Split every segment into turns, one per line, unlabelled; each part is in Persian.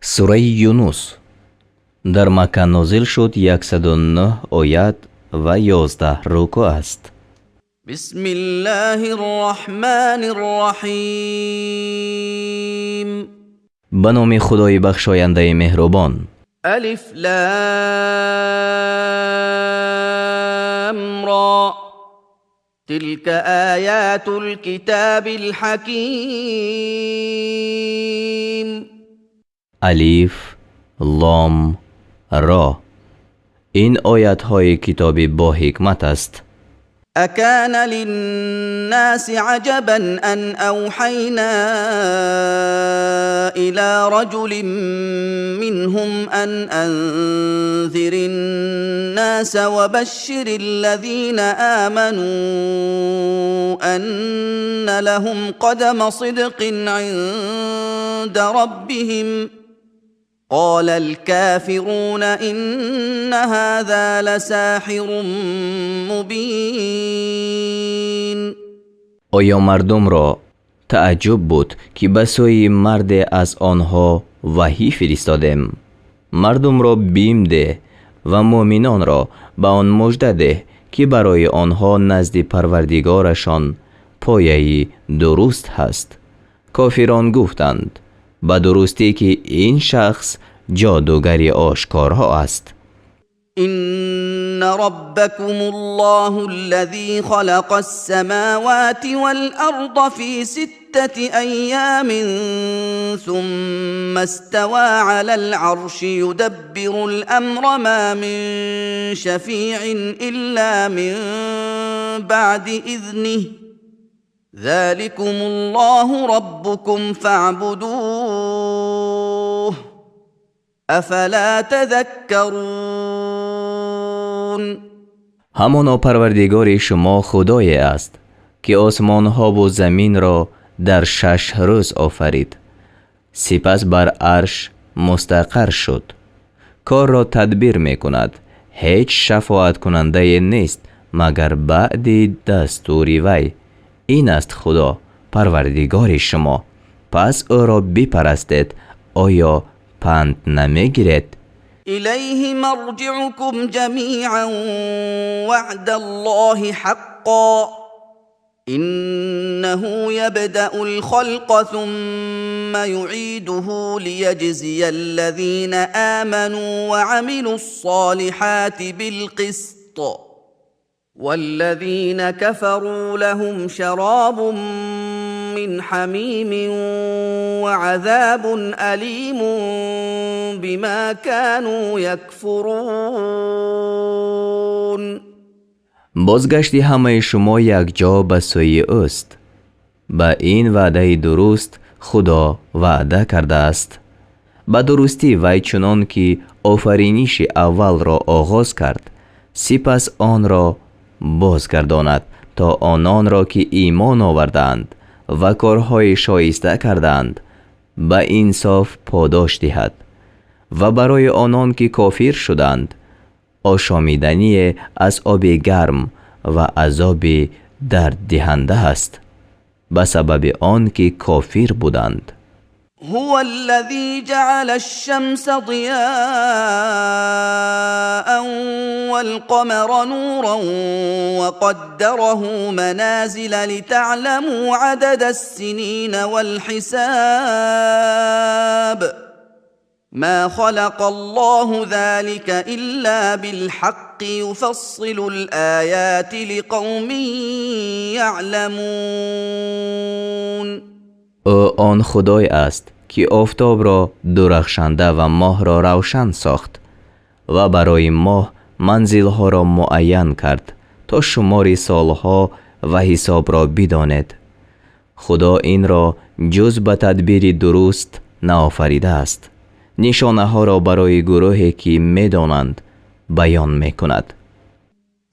سوره یونس در مکه نازل شد 109 آیت و 11 رکوع است.
بسم الله الرحمن الرحیم.
به نام خدای بخشاینده مهربان.
الف لام را تلك آیات الكتاب الحکیم.
الف لام را، این آیت های کتاب با حکمت است.
اکان للناس عجبا ان اوحینا الى رجل منهم ان انذر الناس وبشر الذين آمنوا ان لهم قدم صدق عند ربهم. قال الكافرون إن هذا لساحر مبين.
آیا مردم را تعجب بود که به سوی مرد از آنها وحی فرستادیم؟ مردم را بیم ده و مؤمنان را به آن مژده ده که برای آنها نزد پروردگارشان پایه‌ای درست هست. کافران گفتند به درستی که این شخص جادوگری آشکارها است.
إن ربكم الله الذي خلق السماوات والأرض في 6 أيام ثم استوى على العرش يدبر الأمر ما من شفيع إلا من بعد إذنه ذلكم الله ربكم فاعبدوه افلا تذکرون.
همانا پروردگار شما خدای است که آسمان ها و زمین را در 6 روز آفرید، سپس بر عرش مستقر شد، کار را تدبیر می کند، هیچ شفاعت کننده نیست مگر بعد دستور وی. این است خدا پروردگار شما، پس او را بپرستید. آیا پند نمیگیرید؟
الیه مرجعکم جمیعا وعد الله حقا انه یبدأ الخلق ثم یعیده لیجزی الذین آمنوا وعملوا الصالحات بالقسط والذين كفروا لهم شراب من حميم وعذاب أليم بما كانوا يكفرون.
بازگشت همه شما یک جا به سوی اوست. به این وعده درست خدا وعده کرده است. به درستی وی چنان که آفرینش اول را آغاز کرد، سپس آن را بازگرداند تا آنان را که ایمان آوردند و کارهای شایسته کردند به انصاف پاداش دهد و برای آنان که کافر شدند آشامیدنی از آب گرم و عذاب درد دهنده است به سبب آن که کافر بودند.
هو الذي جعل الشمس ضياء والقمر نورا وقدره منازل لتعلموا عدد السنين والحساب ما خلق الله ذلك إلا بالحق يفصل الآيات لقوم يعلمون.
او آن خدای است که آفتاب را درخشنده و ماه را روشن ساخت و برای ماه منزلها را معین کرد تا شمار سالها و حساب را بدانید. خدا این را جز به تدبیر درست نآفریده است. نشانه ها را برای گروهی که میدانند بیان میکند.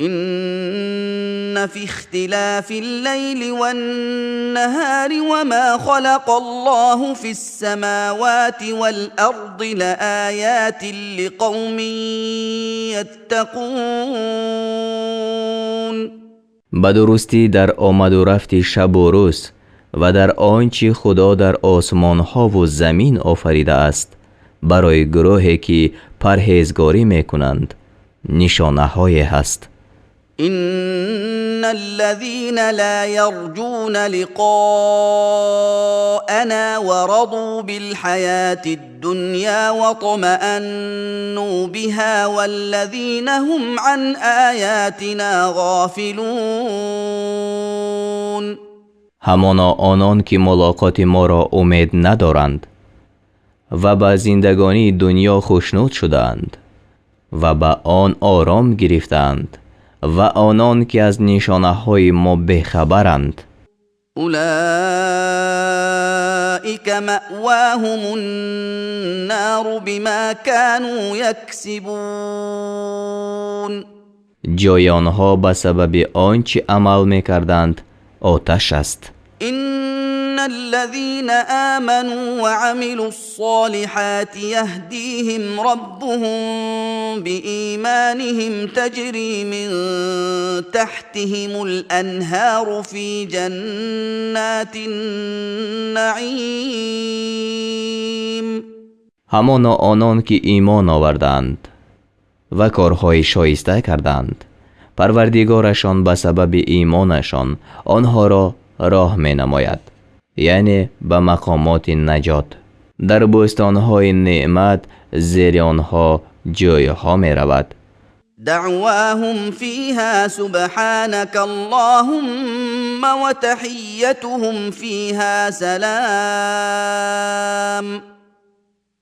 إن في اختلاف الليل والنهار وما خلق الله في السماوات والأرض لآيات لقوم يتقون.
به درستی در آمد و رفت شب و روز و در آنچه خدا در آسمان ها و زمین آفریده است برای گروهی که پرهیزگاری میکنند نشانه‌های هست.
إن الذين لا يرجون لقاءنا ورضوا بالحياة الدنيا واطمأنوا بها والذين هم عن آياتنا غافلون.
همانا آنان که ملاقات ما را امید ندارند و به زندگانی دنیا خوشنود شدند و به آن آرام گرفتند و آنان که از نشانه های ما بخبرند.
أولئك مأواهم النار بما كانوا يكسبون.
جای آنها به سبب آنچه عمل میکردند آتش است.
إن الذين آمنوا وعملوا الصالحات يهديهم ربهم بإيمانهم تجري من تحتهم الأنهار في جنات النعيم.
همانا آنان که ایمان آوردند و کارهای شایسته کردند پروردگارشان به سبب ایمانشان آنها را راه می نماید، یعنی به مقامات نجات. در بستانهای نعمت زیر آنها جایها می رود.
دعواهم فيها سبحانك اللهم وتحيتهم فيها سلام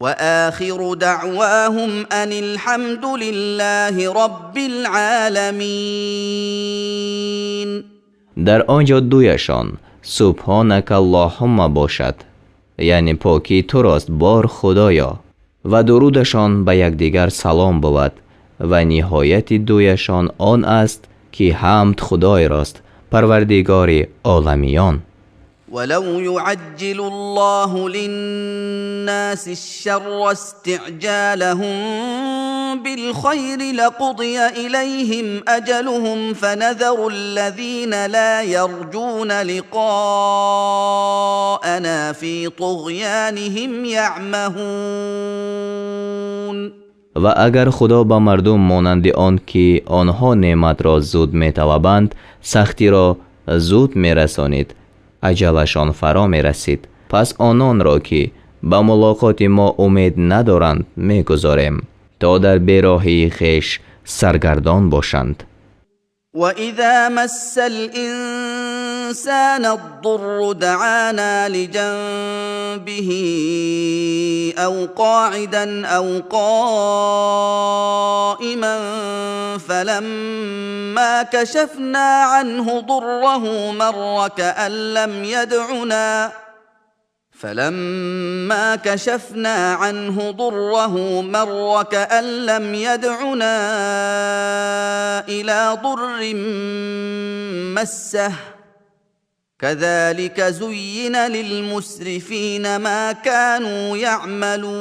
وآخر دعواهم أن الحمد لله رب العالمين.
در آنجا دویشان سبحانک اللهم باشد، یعنی پاکی تو راست بار خدایا، و درودشان به یکدیگر سلام بود و نهایت دویشان آن است که حمد خدای راست پروردگار عالمیان.
ولو يعجل الله للناس الشر استعجالهم بالخير لقضي إليهم أجلهم فنذر الذين لا يرجون لقاءنا في طغيانهم يعمهون.
و اگر خدا به مردم مانند آن که آنها نعمت را زود می طلبند سختی را زود می رسانید اجلشان فرا می رسید، پس آنان را که به ملاقات ما امید ندارند می گذاریم تا در بیراهی خویش سرگردان باشند.
وَإِذَا مَسَّ الْإِنسَانَ الضُّرُّ دَعَانَا لِجَنبِهِ أَوْ قَاعِدًا أَوْ قَائِمًا فَلَمَّا كَشَفْنَا عَنْهُ ضُرَّهُ مَرَّ كأن لم يدعنا إلى ضر مسه كذلك زين للمسرفين ما كانوا يعملون.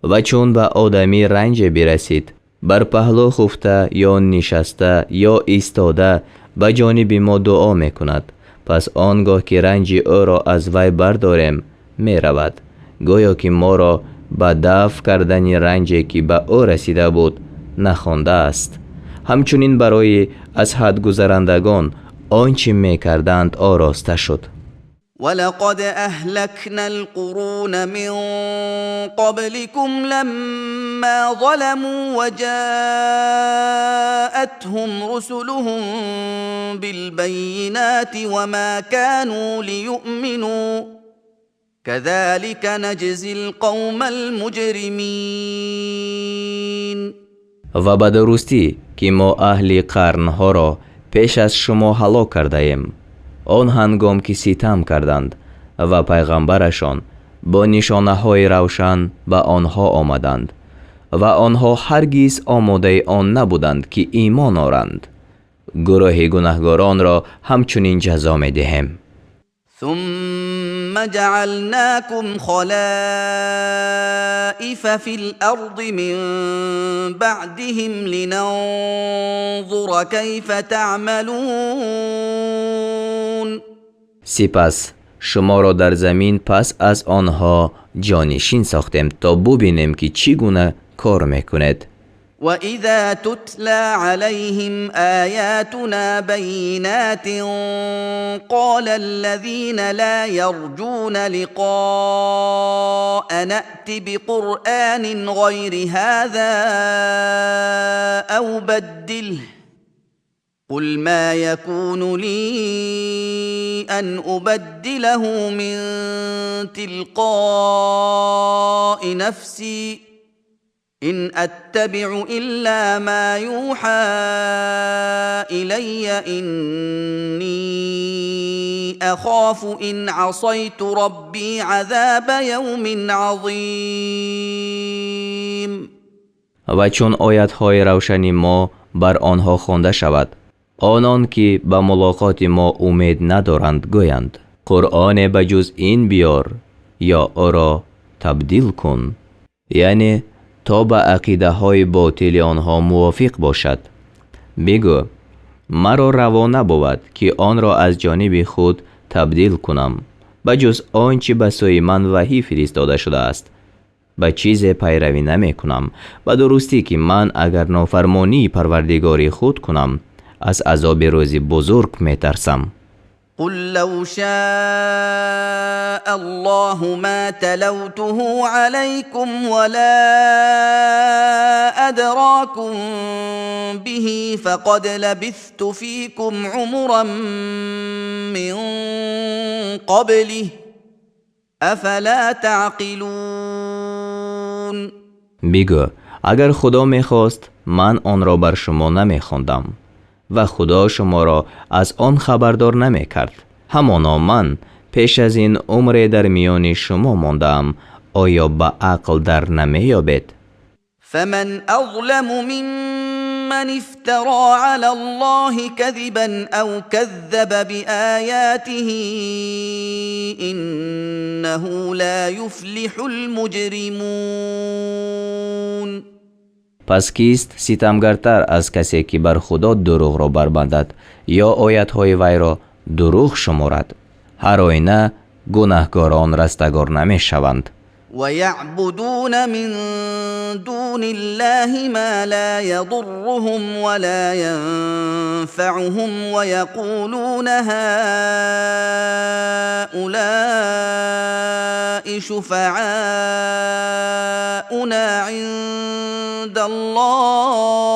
و چون به آدمی رنج برسید بر پهلو خفته یا نشسته یا ایستاده به جانب ما دعا میکند، پس آنگاه که رنج او را از وی برداریم می رود گویا که ما را به دفع کردن رنجی که به او رسیده بود نخوانده است. همچنین برای از حد گذرندگان آنچه می کردند آراسته شد.
ولقد أهلكنا القرون من قبلكم لما ظلموا وجاءتهم رسلهم بالبينات وما كانوا ليؤمنوا كذلك نجزي القوم المجرمين.
و به درستی که ما اهل قرنها را پیش از شما هلاک کرده ایم آن هنگام که ستم کردند و پیغمبرشان با نشانه های روشن به آنها آمدند و آنها هرگز آماده آن نبودند که ایمان آورند، گروه گناهکاران را همچنین جزا می دهیم.
ثم جعلناكم خلائف في الأرض من بعدهم لننظر كيف تعملون.
سپس شما را در زمین پس از آنها جانشین ساختیم تا ببینیم که چگونه کار میکنید.
وَإِذَا تُتْلَى عَلَيْهِمْ آيَاتُنَا بَيِّنَاتٍ قَالَ الَّذِينَ لَا يَرْجُونَ لِقَاءَنَا ائْتِ بِقُرْآنٍ غَيْرِ هَذَا أَوْ بَدِّلْهُ قُلْ مَا يَكُونُ لِي أَنْ أُبَدِّلَهُ مِنْ تِلْقَاءِ نَفْسِي إن أتبع إلا ما يوحى إلي إني أخاف إن عصيت ربي عذاب يوم عظيم.
و چون آیت‌های روشنی ما بر آنها خوانده شود، آنان که به ملاقات ما امید ندارند گویند قرآن بجز این بیار یا آن را تبدیل کن، یعنی تا به عقیده های باطل آنها موافق باشد. بگو مرا روا نبود که آن را از جانب خود تبدیل کنم بجز آنچه به سوی من وحی فرستاده شده است. به چیز پیروی نمی کنم، به درستی که من اگر نافرمانی پروردگار خود کنم از عذاب روز بزرگ می ترسم.
قل لو شاء الله ما تلوته عليكم ولا أدراكم به فقد لبثت فيكم عمرا من قبله افلا تعقلون.
بگو اگر خدا میخواست من آن را بر شما نمیخواندم و خدا شما را از آن خبردار نمی کرد. همانا من پیش از این عمر در میان شما ماندم، آیا به عقل در نمی یابید؟
فمن اظلم ممن افترى على الله كذبا او كذب بآياته انه لا يفلح المجرمون.
پس کیست ستمگرتر از کسی که بر خدا دروغ را بربندد یا آیت‌های وی را دروغ شمارد؟ هر آینه گناهکاران رستگار نمی شوند.
ويعبدون من دون الله ما لا يضرهم ولا ينفعهم ويقولون هؤلاء شفعاؤنا عند الله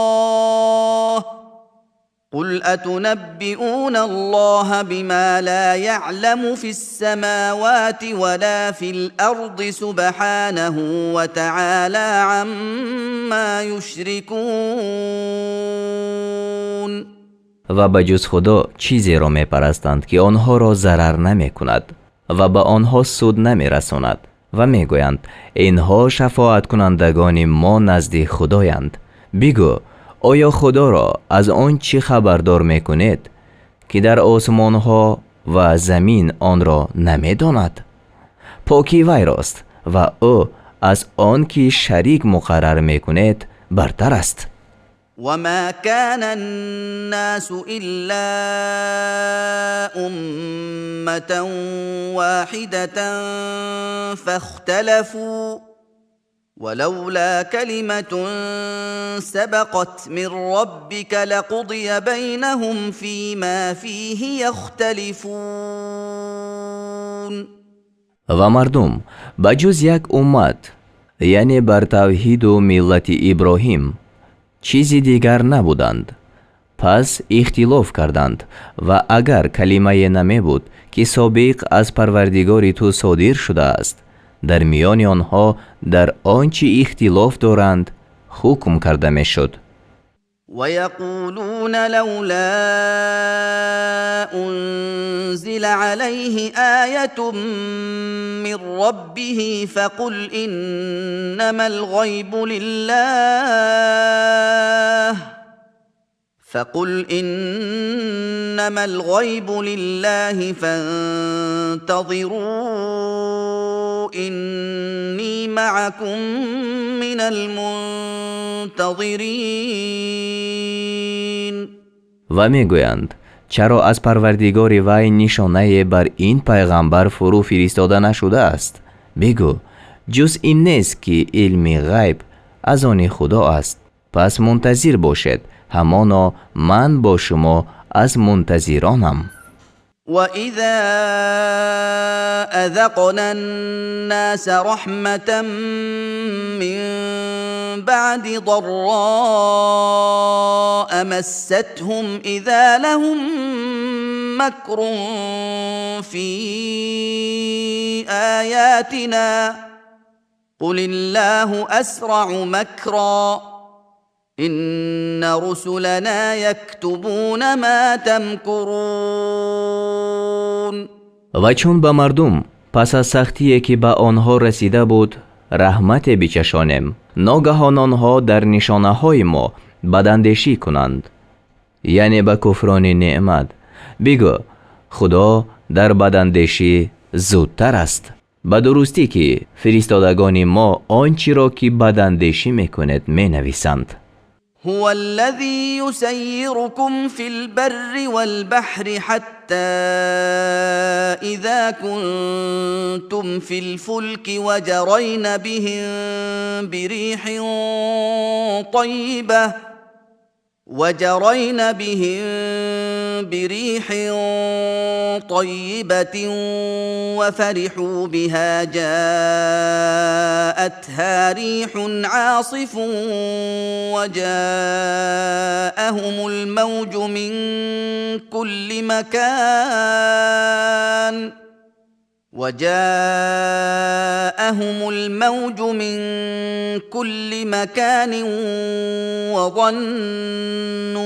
قل أتنبئون الله بما لا يعلم في السماوات ولا في الأرض سبحانه وتعالى عما يشركون.
و بجز خدا چیزی را می پرستند که آنها را ضرر نمی کند و به آنها سود نمی رساند و می گویند اینها شفاعت کنندگان ما نزد خدایند. بگو آیا خدا را از آن چی خبردار می کنید که در آسمان ها و زمین آن را نمی داند؟ پاکی وی راست و او از آن که شریک مقرر می کنید برتر است.
وما كان الناس إلا أمة واحدة فاختلفوا ولولا كلمة سبقت من ربك لقضي بينهم فيما فيه يختلفون.
و مردم بجز یک امت یعنی بر توحید و ملت ابراهیم چیزی دیگر نبودند، پس اختلاف کردند و اگر کلمه نمی بود که سابق از پروردگار تو صادر شده است در میان آنها در آنچه اختلاف دارند حکم کرده می شد.
ويقولون لولا أنزل عليه آية من ربه فقل إنما الغيب لله فانتظروا إني معكم من المنتظرين.
و می گویند چرا از پروردگار وی نشانه بر این پیغمبر فرو فرستاده نشده است؟ بگو جز این نیست که علم غیب از آن خدا است. پس منتظر باشد، همانا من با شما از منتظرانم.
وَإِذَا أَذَقْنَا النَّاسَ رَحْمَةً مِّن بَعْدِ ضَرَّاءَ مَسَّتْهُمْ إِذَا لَهُم مَّكْرٌ فِي آيَاتِنَا قُلِ اللَّهُ أَسْرَعُ مَكْرًا إِنَّ رُسُلَنَا يَكْتُبُونَ مَا تَمْكُرُونَ.
و چون به مردم پس از سختیه که به آنها رسیده بود رحمت بچشانیم، ناگهان آنها در نشانه های ما بداندیشی کنند، یعنی به کفران نعمت. بگو خدا در بداندیشی زودتر است. به درستی که فرستادگان ما آنچه را که بداندیشی میکند می نویسند.
هو الذي يسيركم في البر والبحر حتى إذا كنتم في الفلك وجرين بهم بريح طيبة وفرحوا بها جاءتها ريح عاصف وجاءهم الموج من كل مكان وظنوا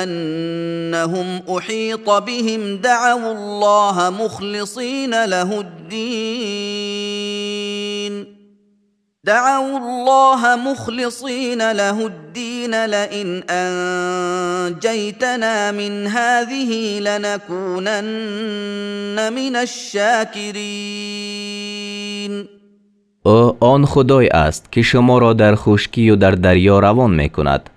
أنهم أحيط بهم دعوا الله مخلصين له الدين لئن أنجيتنا من هذه لنكونن من الشاكرين.
او آن خدای است که شما را در خشکی و در دریا روان می کند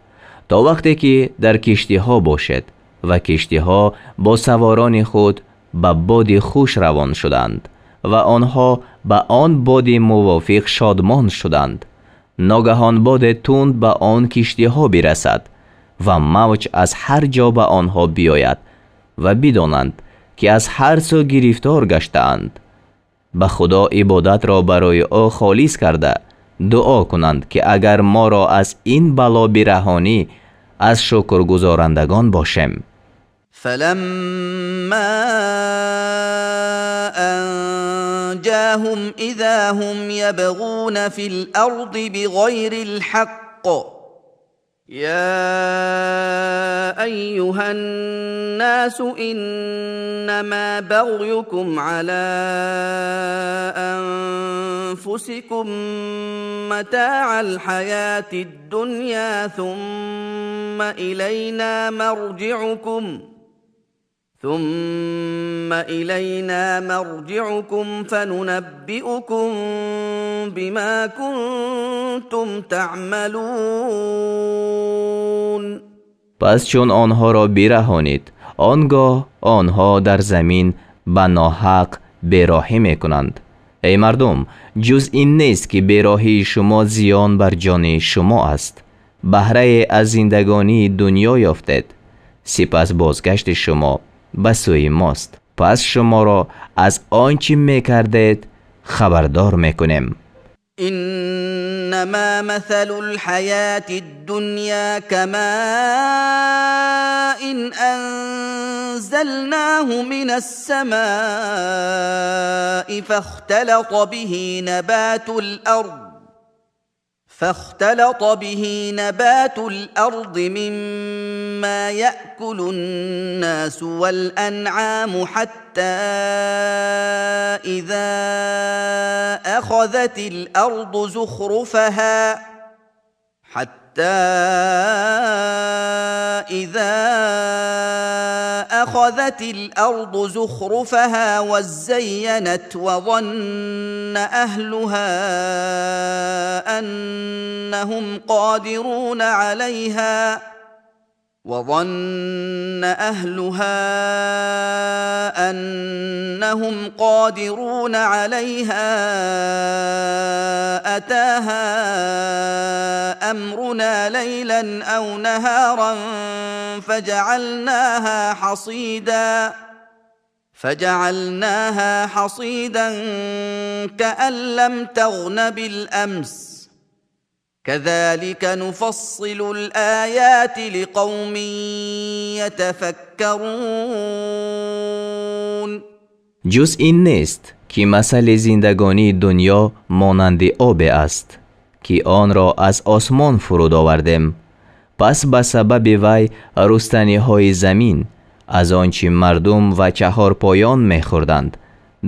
تا وقتی که در کشتی ها باشد و کشتی ها با سواران خود به باد خوش روان شدند و آنها به آن باد موافق شادمان شدند. ناگهان باد تند به آن کشتی ها برسد و موج از هر جا به آنها بیاید و بدانند که از هر سو گرفتار گشتند. به خدا عبادت را برای او خالص کرده دعا کنند که اگر ما را از این بلا برهانی از شکرگزارندگان باشیم.
فلما أنجاهم إذا هم يبغون في الأرض بغير الحق يا أيها الناس إنما بغيكم على أنفسكم متاع الحياة الدنيا ثم إلينا مرجعكم فننبئكم بما كنتم تعملون.
پس چون آنها را برهانید آنگاه آنها در زمین به ناحق بیراهی میکنند. ای مردم، جز این نیست که بیراهی شما زیان بر جان شما است. بهره از زندگانی دنیا یافتید، سپس بازگشت شما به سوی ماست. پس شما را از آنچه میکردید خبردار میکنیم.
إنما مثل الحياة الدنيا كماء إن أنزلناه من السماء فاختلط به نبات الأرض مما يأكل الناس والأنعام حتى إذا أخذت الأرض زخرفها وزينت وظن أهلها أنهم قادرون عليها وظن أهلها أنهم قادرون عليها أتاها أمرنا ليلا أو نهارا فجعلناها حصيدا كأن لم تغن بالأمس كذلك نفصل الآيات لقوم يتفكرون.
جز این نیست که مثل زندگانی دنیا مانند آب است که آن را از آسمان فرود آوردیم. پس به سبب وی رستنی های زمین از آنچه مردم و چهارپایان می‌خوردند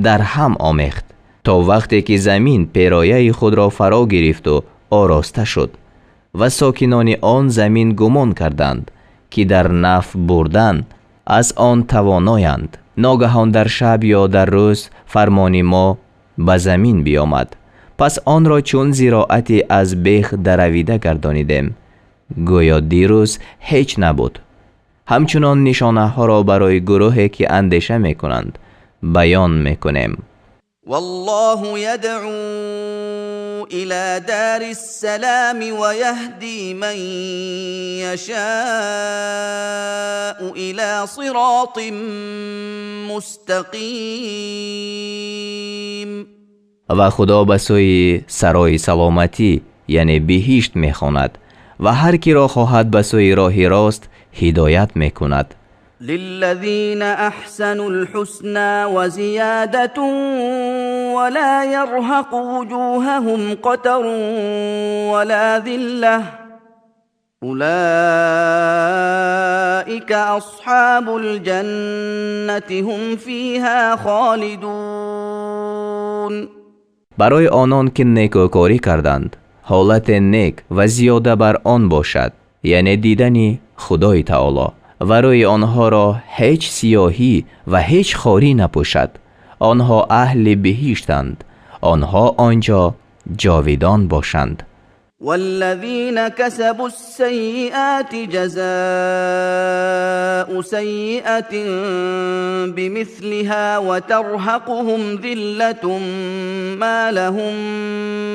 در هم آمیخت تا وقتی که زمین پیرایه خود را فرا گرفت و آراسته شد و ساکنان آن زمین گمان کردند که در نفع بردن از آن توانایند. ناگهان در شب یا در روز فرمان ما به زمین بیامد، پس آن را چون زراعتی از بیخ درویده گردانیدیم، گویا دیروز هیچ نبود. همچنان نشانه ها را برای گروهی که اندیشه می کنند بیان می کنیم.
والله يدعو إلى دار السلام ويهدي من يشاء إلى صراط مستقیم.
و خدا به سوی سرای سلامتی یعنی بهشت می خواند و هر کی را خواهد به سوی راه راست هدایت می کند.
للذين احسنوا الحسنى وزياده ولا يرهق وجوههم قتر ولا ذله اولئك اصحاب الجنه هم فيها خالدون.
برای آنان که نیکوکاری کردند حالت نیک و زیاده بر آن باشد، یعنی دیدن خدای تعالی، و روی آنها را هیچ سیاهی و هیچ خاری نپوشد. آنها اهل بهشتند، آنها آنجا جاویدان باشند.
والذین كسبوا السیئات جزاء سیئة بمثلها وترهقهم ذلة ما لهم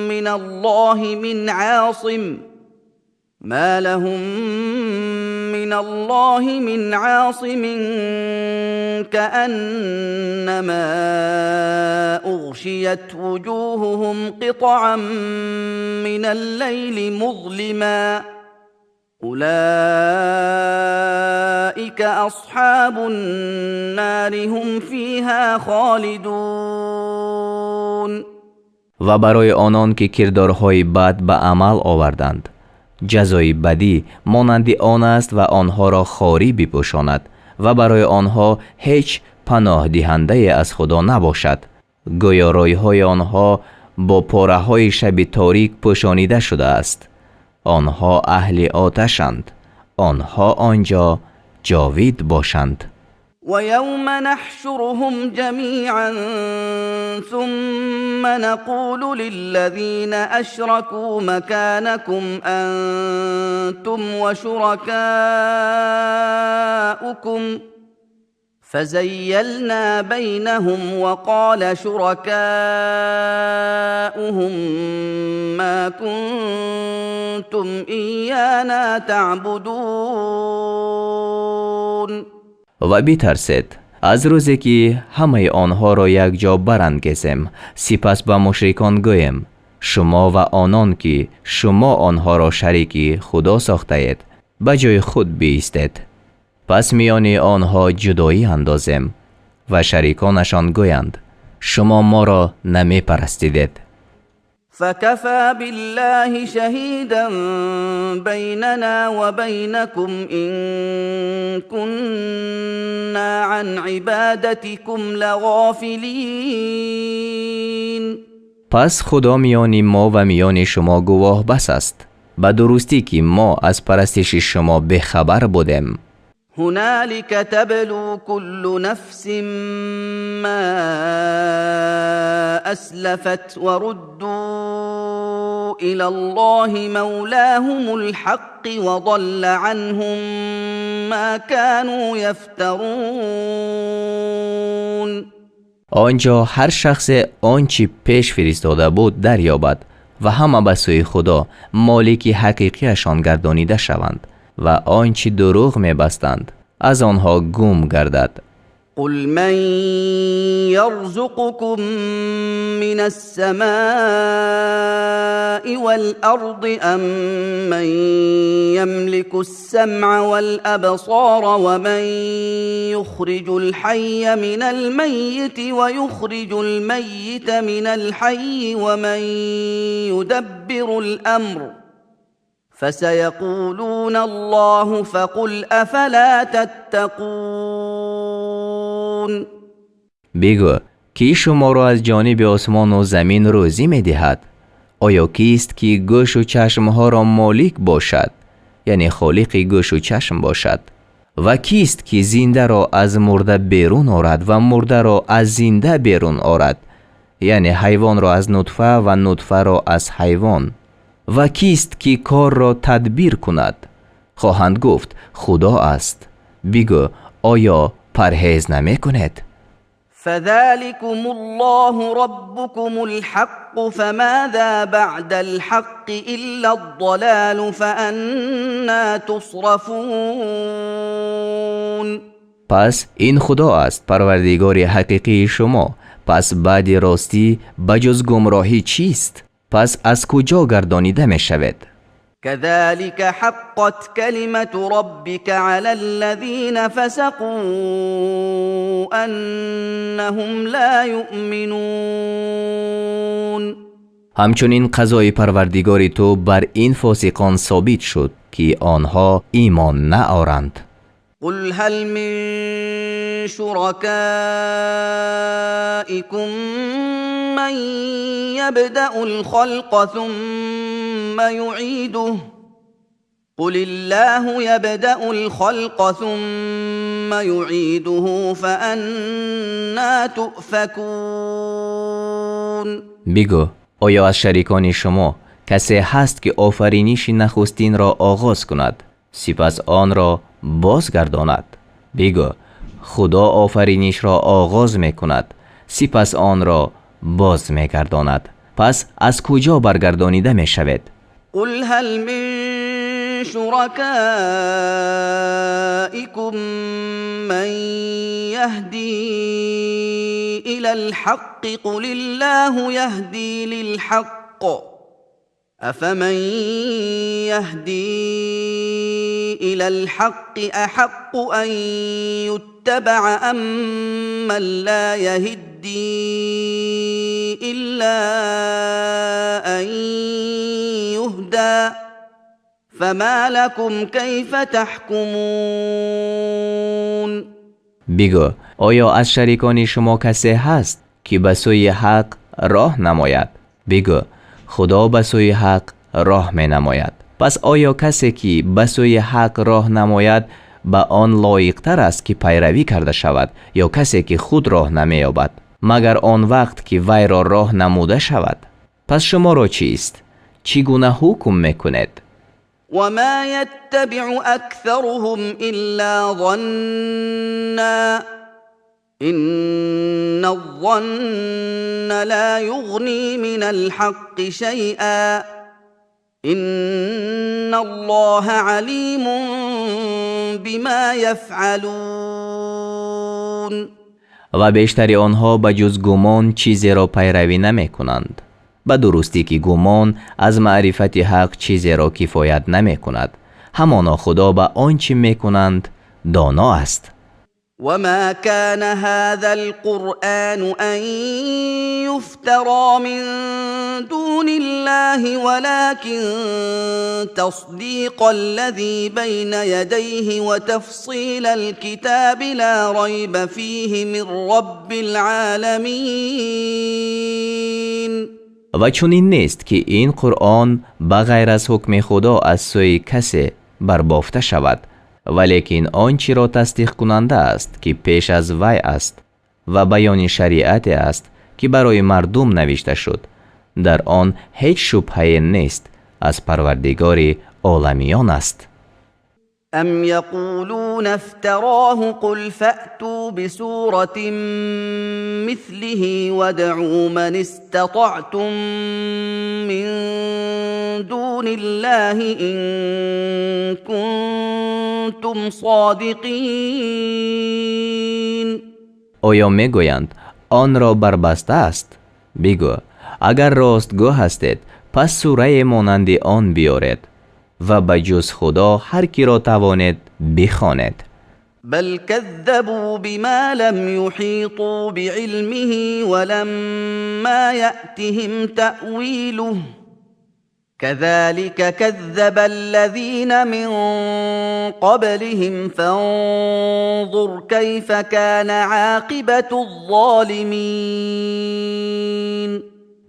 من الله من عاصم كأنما أغشيت وجوههم قطعا من الليل مظلما أولئك أصحاب النار هم فيها خالدون.
و برای آنان که کردارهای بد به عمل آوردند جزای بدی مانند آن است و آنها را خاری بپوشاند و برای آنها هیچ پناه دهنده از خدا نباشد. گویا رایهای آنها با پاره های شب تاریک پوشانیده شده است. آنها اهل آتشند، آنها آنجا جاوید باشند.
ويوم نحشرهم جميعا ثم نقول للذين أشركوا مكانكم أنتم وشركاؤكم فزيلنا بينهم وقال شركاؤهم ما كنتم إيانا تعبدون.
و بی‌ترسید از روزی که همه آنها را یک جا برانگیزیم، سپس به مشرکان گوییم شما و آنان که شما آنها را شریک خدا ساخته اید به جای خود بایستید. پس میان آنها جدایی اندازیم و شریکانشان گویند شما ما را نمی پرستیدید.
فكفى بالله شهيدا بيننا وبينكم إن كنا عن عبادتكم لغافلين.
پس خدا میان ما و میان شما گواه بس است به درستی که ما از پرستش شما بخبر بودیم.
هنالك تبلو كل نفس ما أسلفت وردوا إلى الله مولاهم الحق وضل عنهم ما كانوا يفترون.
آنجا هر شخص آنچه پیش فرستاده بود دریابد و همه به سوی خدا مالک حقیقیشان گردانیده شوند و آنچه دروغ می‌بستند از آنها گم گردد.
قل من يرزقكم من السماء والأرض أم من يملك السمع والأبصار ومن يخرج الحي من الميت ويخرج الميت من الحي ومن يدبر الأمر فسيقولون الله فقل أفلا تتقون.
بگو کی شما را از جانب آسمان و زمین روزی می دهد؟ آیا کیست که گوش و چشم ها را مالک باشد؟ یعنی خالق گوش و چشم باشد. و کیست که زنده را از مرده بیرون آرد و مرده را از زنده بیرون آرد؟ یعنی حیوان را از نطفه و نطفه را از حیوان. و کیست که کار را تدبیر کند؟ خواهند گفت خدا است. بگو آیا پرهیز نمی کند؟
فذلكم الله ربكم الحق فماذا بعد الحق إلا الضلال فأنا تصرفون.
پس این خدا است پروردگار حقیقی شما، پس بعد راستی بجز گمراهی چیست؟ پس از کجا گردانیده می شود؟
كذلك حقت كلمة ربك على الذين فسقوا أنهم لا يؤمنون.
همچنین قضای پروردگار تو بر این فاسقان ثابت شد که آنها ایمان نآورند.
قل هل من شركائكم من يبدأ الخلق ثم يعيده قل الله يبدأ الخلق ثم يعيده فأنا تؤفكون.
بگو آیا از شریکان شما کسی هست که آفرینش نخستین را آغاز کند سپس آن را بازگرداند؟ بگو خدا آفرینش را آغاز می کند سپس آن را باز می گرداند. پس از کجا برگردانیده می شود؟
قل هل من شركائكم من يهدي إلى الحق قل الله يهدي للحق أفمن يهدي إلى الحق أحق أن يتبع أم من لا يهدي إلا أن يهدى فما لكم كيف تحكمون.
بگو آیا از شریکان شما کسی هست که به سوی حق راه نماید؟ بگو خدا به سوی حق راه می نماید. پس آیا کسی که به سوی حق راه نماید به آن لایق تر است که پیروی کرده شود یا کسی که خود راه نمی یابد مگر آن وقت که وی را راه نموده شود؟ پس شما را چیست؟ چگونه حکم میکنید؟
وما يتبع أكثرهم إلا ظنا إن الظن لا يغني من الحق شيئا إن الله عليم بما يفعلون.
و بیشتر آنها به جز گمان چیزی را پیروی نمی کنند. به درستی که گمان از معرفت حق چیزی را کفایت نمی کند. همانا خدا به آنچه می کنند دانا است.
وما كان هذا القرآن أن يفترى من دون الله ولكن تصديق الذي بين يديه وتفصيل الكتاب لا ريب فيه من رب العالمين.
و چنین نیست که این قرآن بغیر از حکم خدا از سوی کسی بربافته شود ولیکن آنچه را تصدیق کننده است که پیش از وی است و بیان شریعت است که برای مردم نوشته شد. در آن هیچ شبهه نیست، از پروردگار عالمیان است.
ام یقولون افتراه قل فأتوا بسورة مثله وادعوا من استطعتم من دون الله إن كنتم صادقین.
آیا میگویند آن را بربسته است؟ بگو اگر راستگو هستید پس سوره مانند آن بیارید و بجز خدا هر کی را توانید بخوانید.
بل كذبوا بما لم يحيطوا بعلمه ولما يأتهم تأويله كذلك كذب الذين من قبلهم فانظر كيف كان عاقبة الظالمين.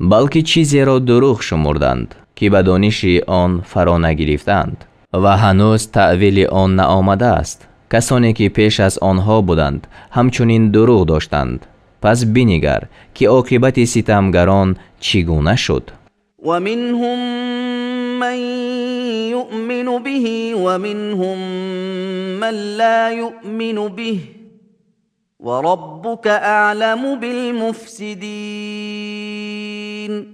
بلکه چیزی را دروغ شمردند که به دانش آن فرا نگرفتند و هنوز تأویل آن نآمده است. کسانی که پیش از آنها بودند همچنین دروغ داشتند. پس بنگر که عاقبت ستمگران چگونه شد.
و منهم من یؤمن به و منهم من لا یؤمن به و ربک اعلم بالمفسدین.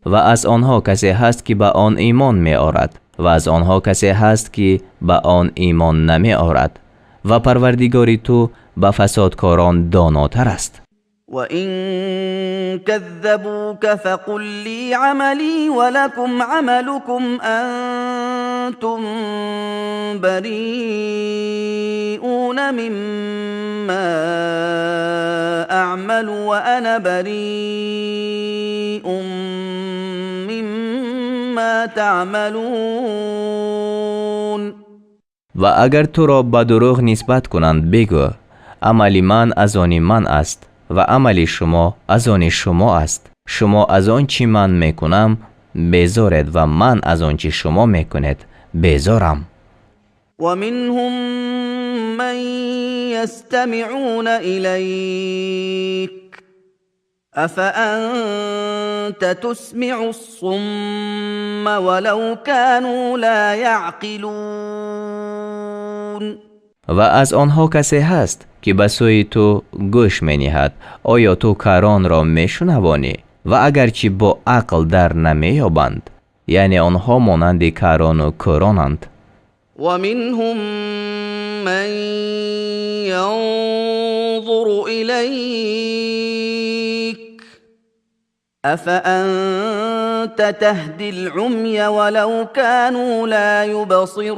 و از آنها کسی هست که به آن ایمان می آرد و از آنها کسی هست که به آن ایمان نمی آرد و پروردگار تو به فسادکاران داناتر است.
و این کذبوک فقل لی عملی ولکم عملکم انتم بریئون مما اعمل و انا بریء مما تعملون.
و اگر تو را به دروغ نسبت کنند بگو عمل من از آن من است و عمل شما از آن شما است. شما از آن چی من میکنم بیزارید و من از آن چی شما میکنید بیزارم.
و منهم من یستمعون الیک افأنت تسمع الصم ولو كانوا لا يعقلون.
و از آنها کسی هست که به سوی تو گوش می نهد. آیا تو کاران را می شنوانی و اگرچه با عقل در نمی یابند؟ یعنی آنها مانند کاران و کورانند.
و منهم من ینظر الیک افأنت تهدی العمی ولو كانوا لا یبصرون.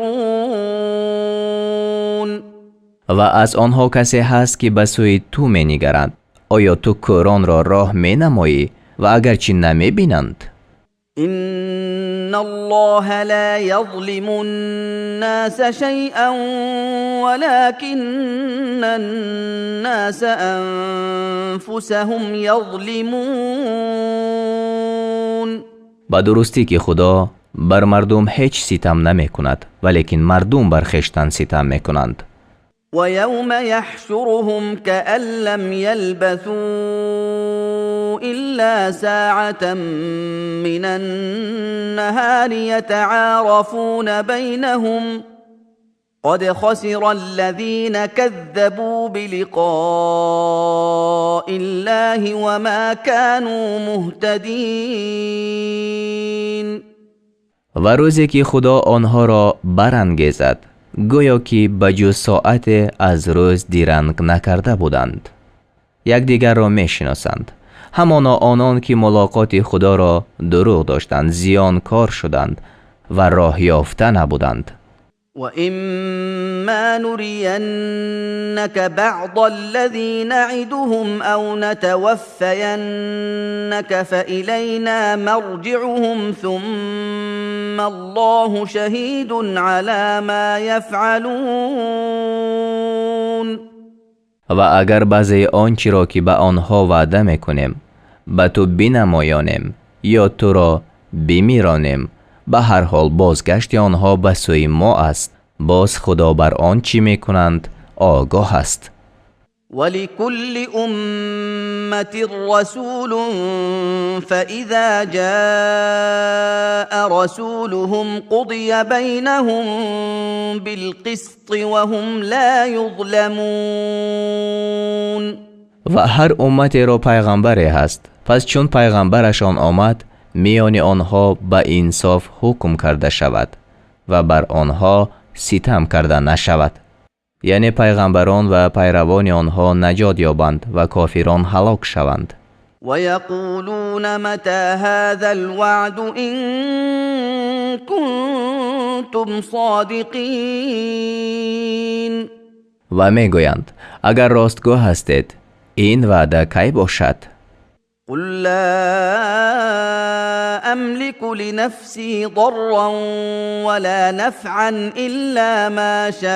و از آنها کسی هست که به سوی تو می نگرند. آیا تو کوران را راه می نمایی و اگرچه نمی بینند؟
ان الله لا يظلم الناس شيئا ولكن الناس انفسهم يظلمون.
با درستی که خدا بر مردم هیچ ستم نمی کند ولیکن مردم بر خویشتن ستم می کنند.
و یوم یحشرهم کأن لم یلبثوا الا ساعة من النهار یتعارفون بینهم قد خسر الذين كذبوا بلقاء الله وما كانوا مهتدين.
و روزی که خدا آنها را برانگیزد گویا که بجز ساعت از روز دیرنگ نکرده بودند. یکدیگر را میشناسند. همانا آنان که ملاقات خدا را دروغ داشتند زیانکار شدند و راه یافته نبودند.
و اما نرینک بعض الذی نعدهم او نتوفینک فإلینا مرجعهم ثم الله شهید علی ما یفعلون.
و اگر بعضی آنچه را که به آنها وعده میکنیم به تو بنمایانیم یا تو را بمیرانیم به هر حال بازگشت آنها به سوی ما است. باز خدا بر آنچه میکنند آگاه است.
ولكل أمة رسول فإذا جاء رسولهم قضي بينهم بالقسط وهم لا يظلمون.
و هر امتی را پیغمبری هست، پس چون پیغمبرشان آمد میان آنها به انصاف حکم کرده شود و بر آنها ستم کرده نشود. یعنی پیغمبران و پیروان آنها نجات یابند و کافران هلاک شوند.
و یقولون متى هذا الوعد ان کنتم صادقین.
و میگویند اگر راستگو هستید این وعده کی باشد؟
قل لا أملك لنفسي ضرا ولا نفعا إلا ما شاء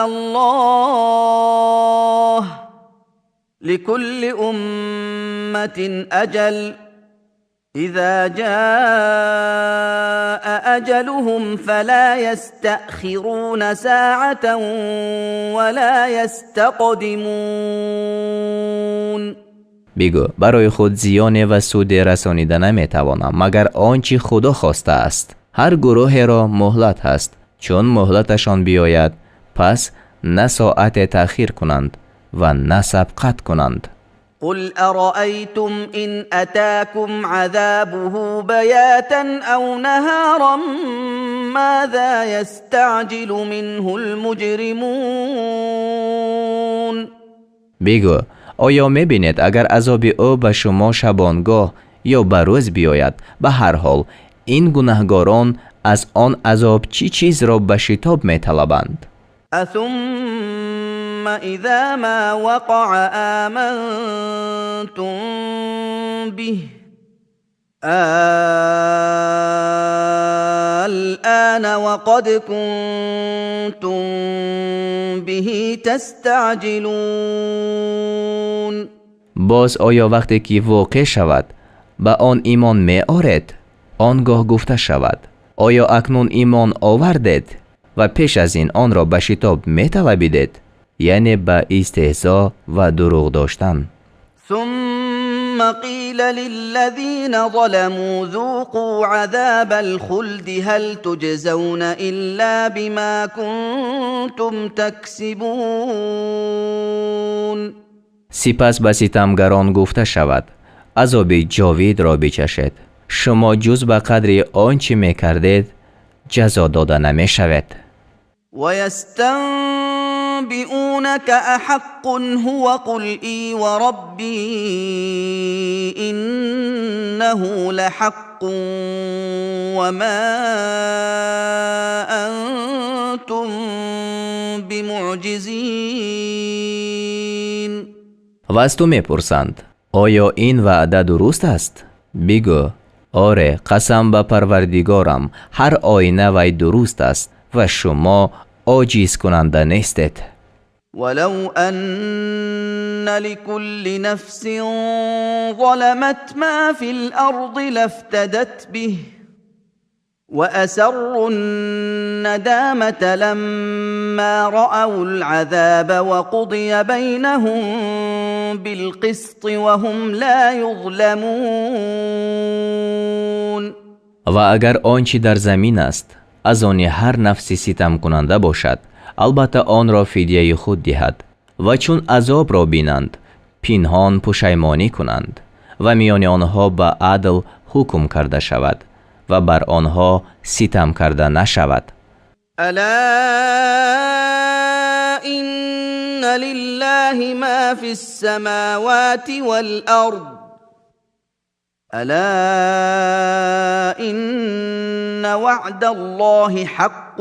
الله لكل أمة أجل إذا جاء أجلهم فلا يستأخرون ساعة ولا يستقدمون.
بگو برای خود زیان و سود رسانیده نمیتوانم مگر آنچه خدا خواسته است. هر گروه را مهلت هست، چون مهلتشان بیاید پس نه ساعت تأخیر کنند و نه سبقت کنند.
قل أرأيتم إن أتاكم عذابه بياتا أو نهارا ماذا يستعجل منه المجرمون.
بگو آیا میبینید اگر عذاب او به شما شبانگاه یا به روز بیاید، به هر حال این گناهگاران از آن عذاب چی چیز را به شتاب میطلبند؟
ثم إذا ما وقع آمنتم به الآن وقد كنتم به تستعجلون.
باز آیا وقتی که واقع شود به آن ایمان می آرید؟ آنگاه گفته شود آیا اکنون ایمان آوردید و پیش از این آن را به شتاب می طلبیدید؟ یعنی به استهزا و دروغ داشتن.
ثم قيل للذين ظلموا ذوقوا عذاب الخلد هل تجزون إلا بما كنتم تكسبون.
سپس به ستمگران گفته شود عذاب جاوید را بچشید، شما جز به قدر آنچه می کردید جزا داده نمی شود.
و يستنبئونك أحق هو قل إي وربي إنه لحق وما أنتم بمعجزين.
و از تو می پرسند آیا این وعده درست است؟ بگو آره قسم به پروردگارم هر آینه وی درست است و شما عاجز کننده نیستید.
ولو أن لكل نفس ظلمت ما في الأرض لافتدت به وأسروا الندامة لما رأوا العذاب وقضي بينهم بالقسط وهم لا يظلمون.
و اگر آنچه در زمین است از آن هر نفسی ستم کننده باشد البته آن را فدیه خود دهد و چون عذاب را بینند پنهان پشیمانی کنند و میان آنها به عدل حکم کرده شود و بر آنها ستم کرده نشود.
الا ان لله ما في السماوات والارض الا ان وعد الله حق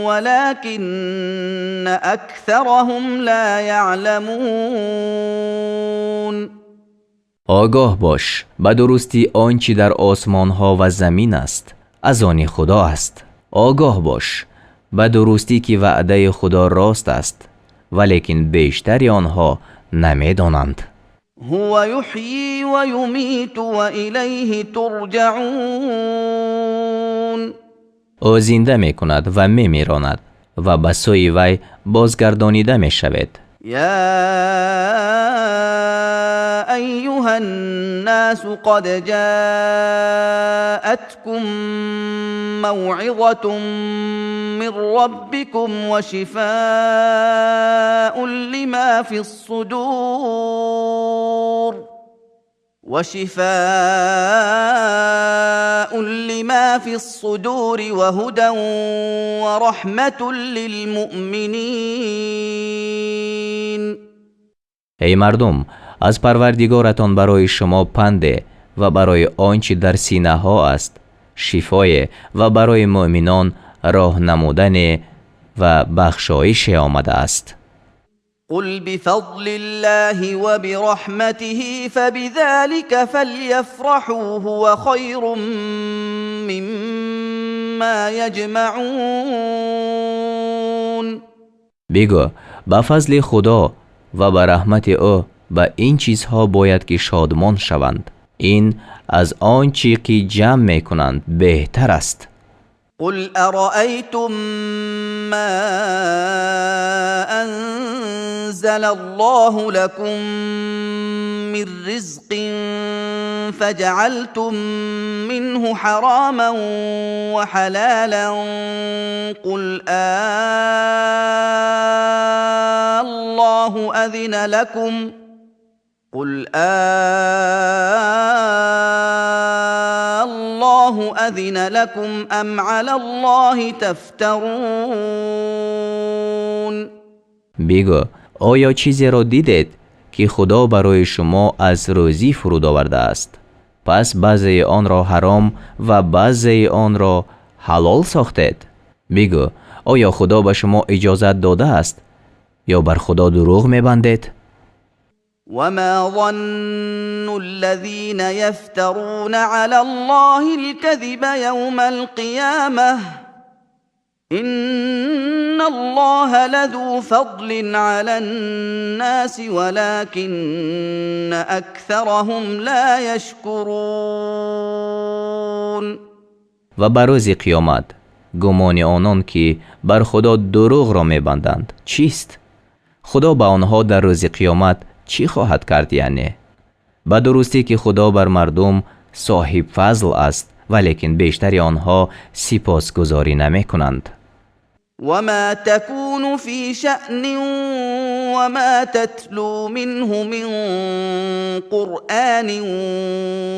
ولكن اكثرهم لا يعلمون.
آگاه باش به درستی آنچه در آسمان ها و زمین است از آن خدا است. آگاه باش به درستی که وعده خدا راست است ولیکن بیشتر آنها نمیدانند.
هو يحيي ويميت وإليه ترجعون.
او زنده می کند و می میراند و به سوی وی بازگردانیده می شوید.
يا أيها الناس قد جاءتكم موعظة من ربكم وشفاء لما في الصدور وهدى ورحمة للمؤمنين.
ای مردم، از پروردگارتان برای شما پنده و برای آنچه در سینه ها است شفای و برای مؤمنان راه نمودن و بخشایش آمده است.
قل بفضل الله وبرحمته فبذلك فليفرحوا هو خير مما يجمعون.
بگو به فضل خدا و به رحمت او به این چیزها باید که شادمان شوند. این از آنچه که جمع می کنند بهتر است.
قل أرأيتم ما أنزل الله لكم من رزق فجعلتم منه حراما وحلالا قل الله أذن لكم الله أذن لكم أم على الله تفترون.
بگو آیا چیزی را دیدید که خدا برای شما از روزی فرود آورده است؟ پس بعضی آن را حرام و بعضی آن را حلال ساختید. بگو آیا خدا به شما اجازت داده است یا بر خدا دروغ می‌بندید؟
وما ظن الذين يفترون على الله الكذب يوم القيامة إن الله لذو فضل على الناس ولكن أكثرهم لا يشكرون.
و بر روز قیامت گمان آنان که بر خدا دروغ را می‌بندند چیست؟ خدا به آنها در روز قیامت چی خواهد کرد؟ یعنی به درستی که خدا بر مردم صاحب فضل است ولیکن بیشتر آنها سپاسگزاری نمی کنند.
وما تكون في شأن وما تتلو منه من قرآن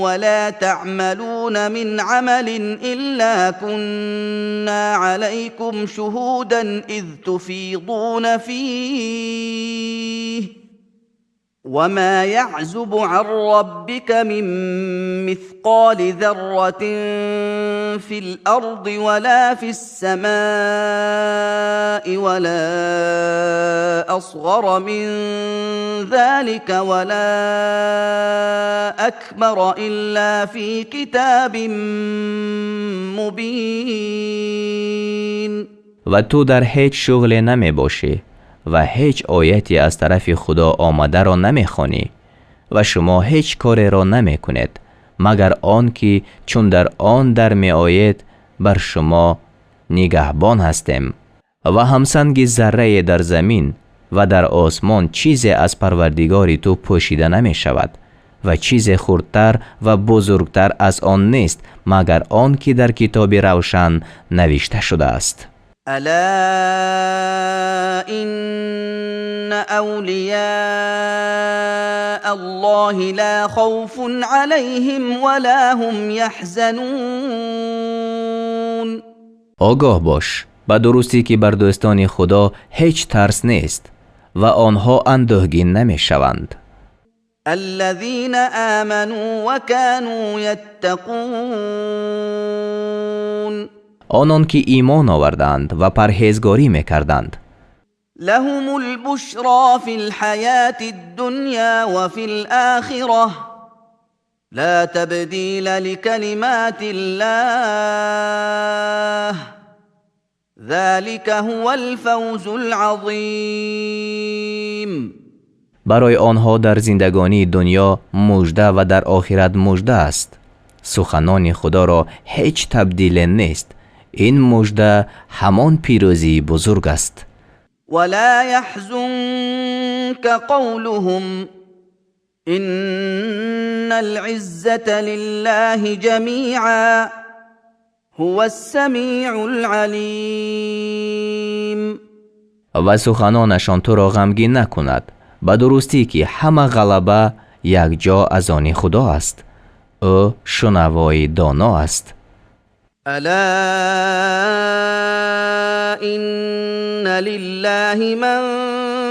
ولا تعملون من عمل إلا كنا عليكم شهودا إذ تفيضون فيه وما يعزب عن ربك من مثقال ذرة في الأرض ولا في السماء ولا أصغر من ذلك ولا أكبر إلا في كتاب مبين.
و تو در هیچ شغل نمی باشی و هیچ آیتی از طرف خدا آمده را نمی خوانی و شما هیچ کاری را نمی کنید مگر آن که چون در آن در می آید بر شما نگهبان هستیم. و همسنگ ذره در زمین و در آسمان چیزی از پروردگاری تو پوشیده نمی شود و چیز خردتر و بزرگتر از آن نیست مگر آن که در کتاب روشن نوشته شده است.
ألا إن أولياء الله لا خوف عليهم ولا هم يحزنون.
آگاه باش به درستی که بر دوستان خدا هیچ ترس نیست و آنها اندوهگین نمی شوند.
الذين آمنوا وكانوا يتقون.
آنان که ایمان آوردند و پرهیزگاری میکردند.
لهم البشرى في الحياة الدنيا وفي الآخرة لا تبديل لكلمات الله ذلك هو الفوز العظيم.
برای آنها در زندگانی دنیا مژده و در آخرت مژده است. سخنان خدا را هیچ تبدیل نیست. این مژده همان پیروزی بزرگ است.
ولا يحزنك قولهم إن العزة لله جميعا هو السمیع العلیم.
و سخنانشان تو را غمگین نکند، به درستی که همه غلبه یک جا از آن خدا است. او شنوای دانا است.
الا إن لله من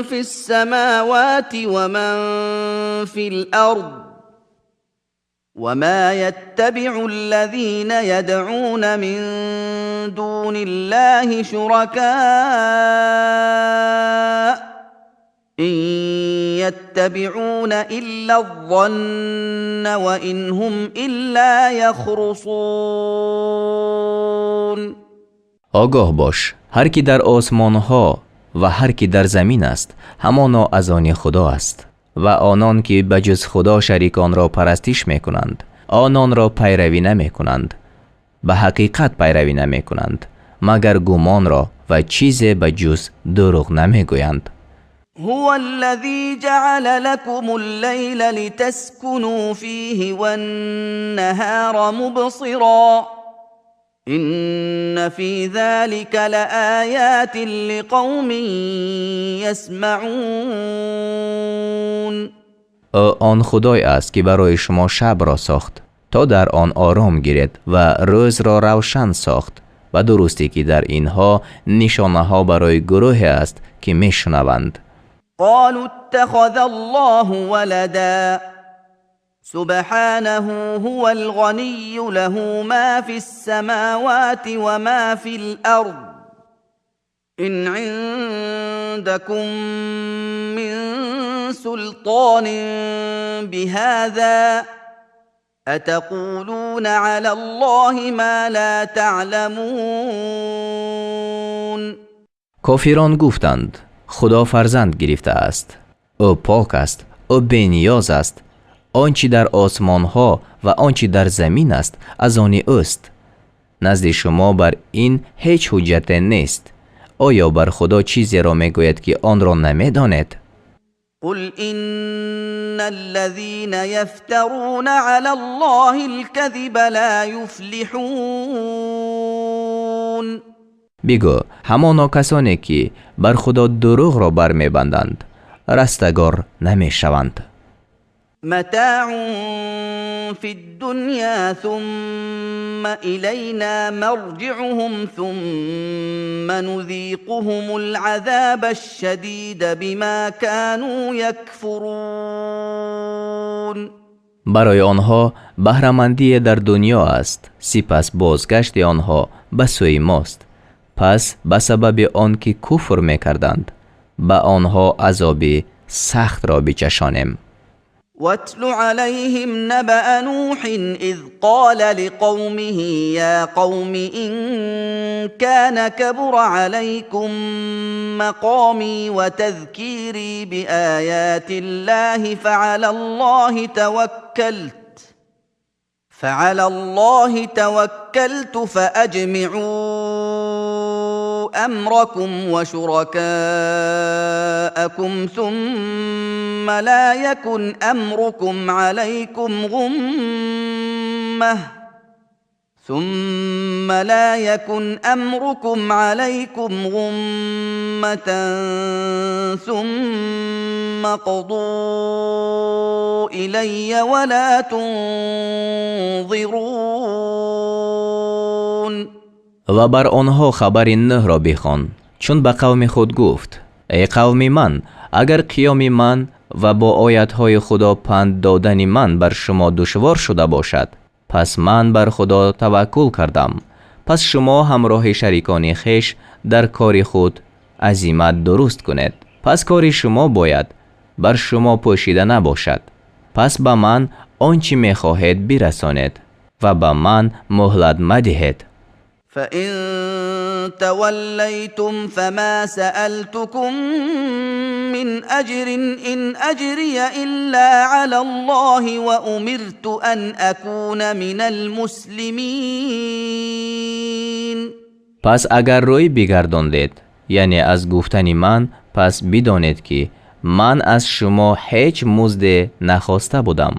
في السماوات ومن في الأرض وما يتبع الذين يدعون من دون الله شركاء إن يتبعون إلا الظن وإن هم إلا يخرصون.
آگاه باش، هر کی در آسمان ها و هر کی در زمین است همانا از آن خدا است و آنان که بجز خدا شریکان را پرستش می کنند آنان را پیروی نمی کنند، به حقیقت پیروی نمی کنند مگر گمان را و چیز بجز دروغ نمی گویند.
هو الذي جعل لكم الليل لتسكنوا فيه والنهار مبصرا إن في ذلك لآيات لقوم يسمعون.
آن خدای است که برای شما شب را ساخت تا در آن آرام گیرید و روز را روشن ساخت، و درستی که در اینها نشانه ها برای گروه است که میشنوند.
قالوا اتخذ الله ولدا سبحانه هو الغني له ما في السماوات وما في الأرض إن عندكم من سلطان بهذا أتقولون على الله ما لا تعلمون.
کافران گفتند خدا فرزند گرفته است. او پاک است، او بی‌نیاز است. آنچه در آسمان ها و آنچه در زمین است از آن اوست. نزد شما بر این هیچ حجت نیست. آیا بر خدا چیزی را میگوید که آن را نمیداند؟
قل إن الذين يفترون على الله الكذب لا يفلحون.
بگو همانا کسانی که بر خدا دروغ را بر میبندند رستگار نمیشوند.
متاع في الدنيا ثم إلينا مرجعهم ثم نذيقهم العذاب الشديد بما كانوا يكفرون.
برای آنها بهره‌مندی در دنیا است، سپس بازگشت آنها به سوی ماست. پس به سبب آنکه کفر میکردند به آنها عذاب سخت را بچشانیم.
واتل عليهم نبأ نوح إذ قال لقومه يا قوم إن كان كبر عليكم مقامي وتذكيري بآيات الله فعلى الله توكلت فأجمعوا أمركم وشركاءكم ثم لا يكن أمركم عليكم غمة ثم قضوا إلي ولا تنظرون.
و بر آنها خبر نوح را بخوان، چون به قوم خود گفت ای قوم من، اگر قیام من و با آیتهای خدا پند دادن من بر شما دشوار شده باشد، پس من بر خدا توکل کردم. پس شما همراه شریکان خویش در کار خود عزیمت درست کنید. پس کار شما باید بر شما پوشیده نباشد. پس به من آنچه میخواهید برسانید و به من مهلت مدهید.
فإن توليتم فما سألتكم من أجر إن أجري إلا على الله وأمرت أن أكون من المسلمين.
پس اگر روی بگرداندید، یعنی از گفتن من، پس بدانید که من از شما هیچ مزد نخواسته بودم.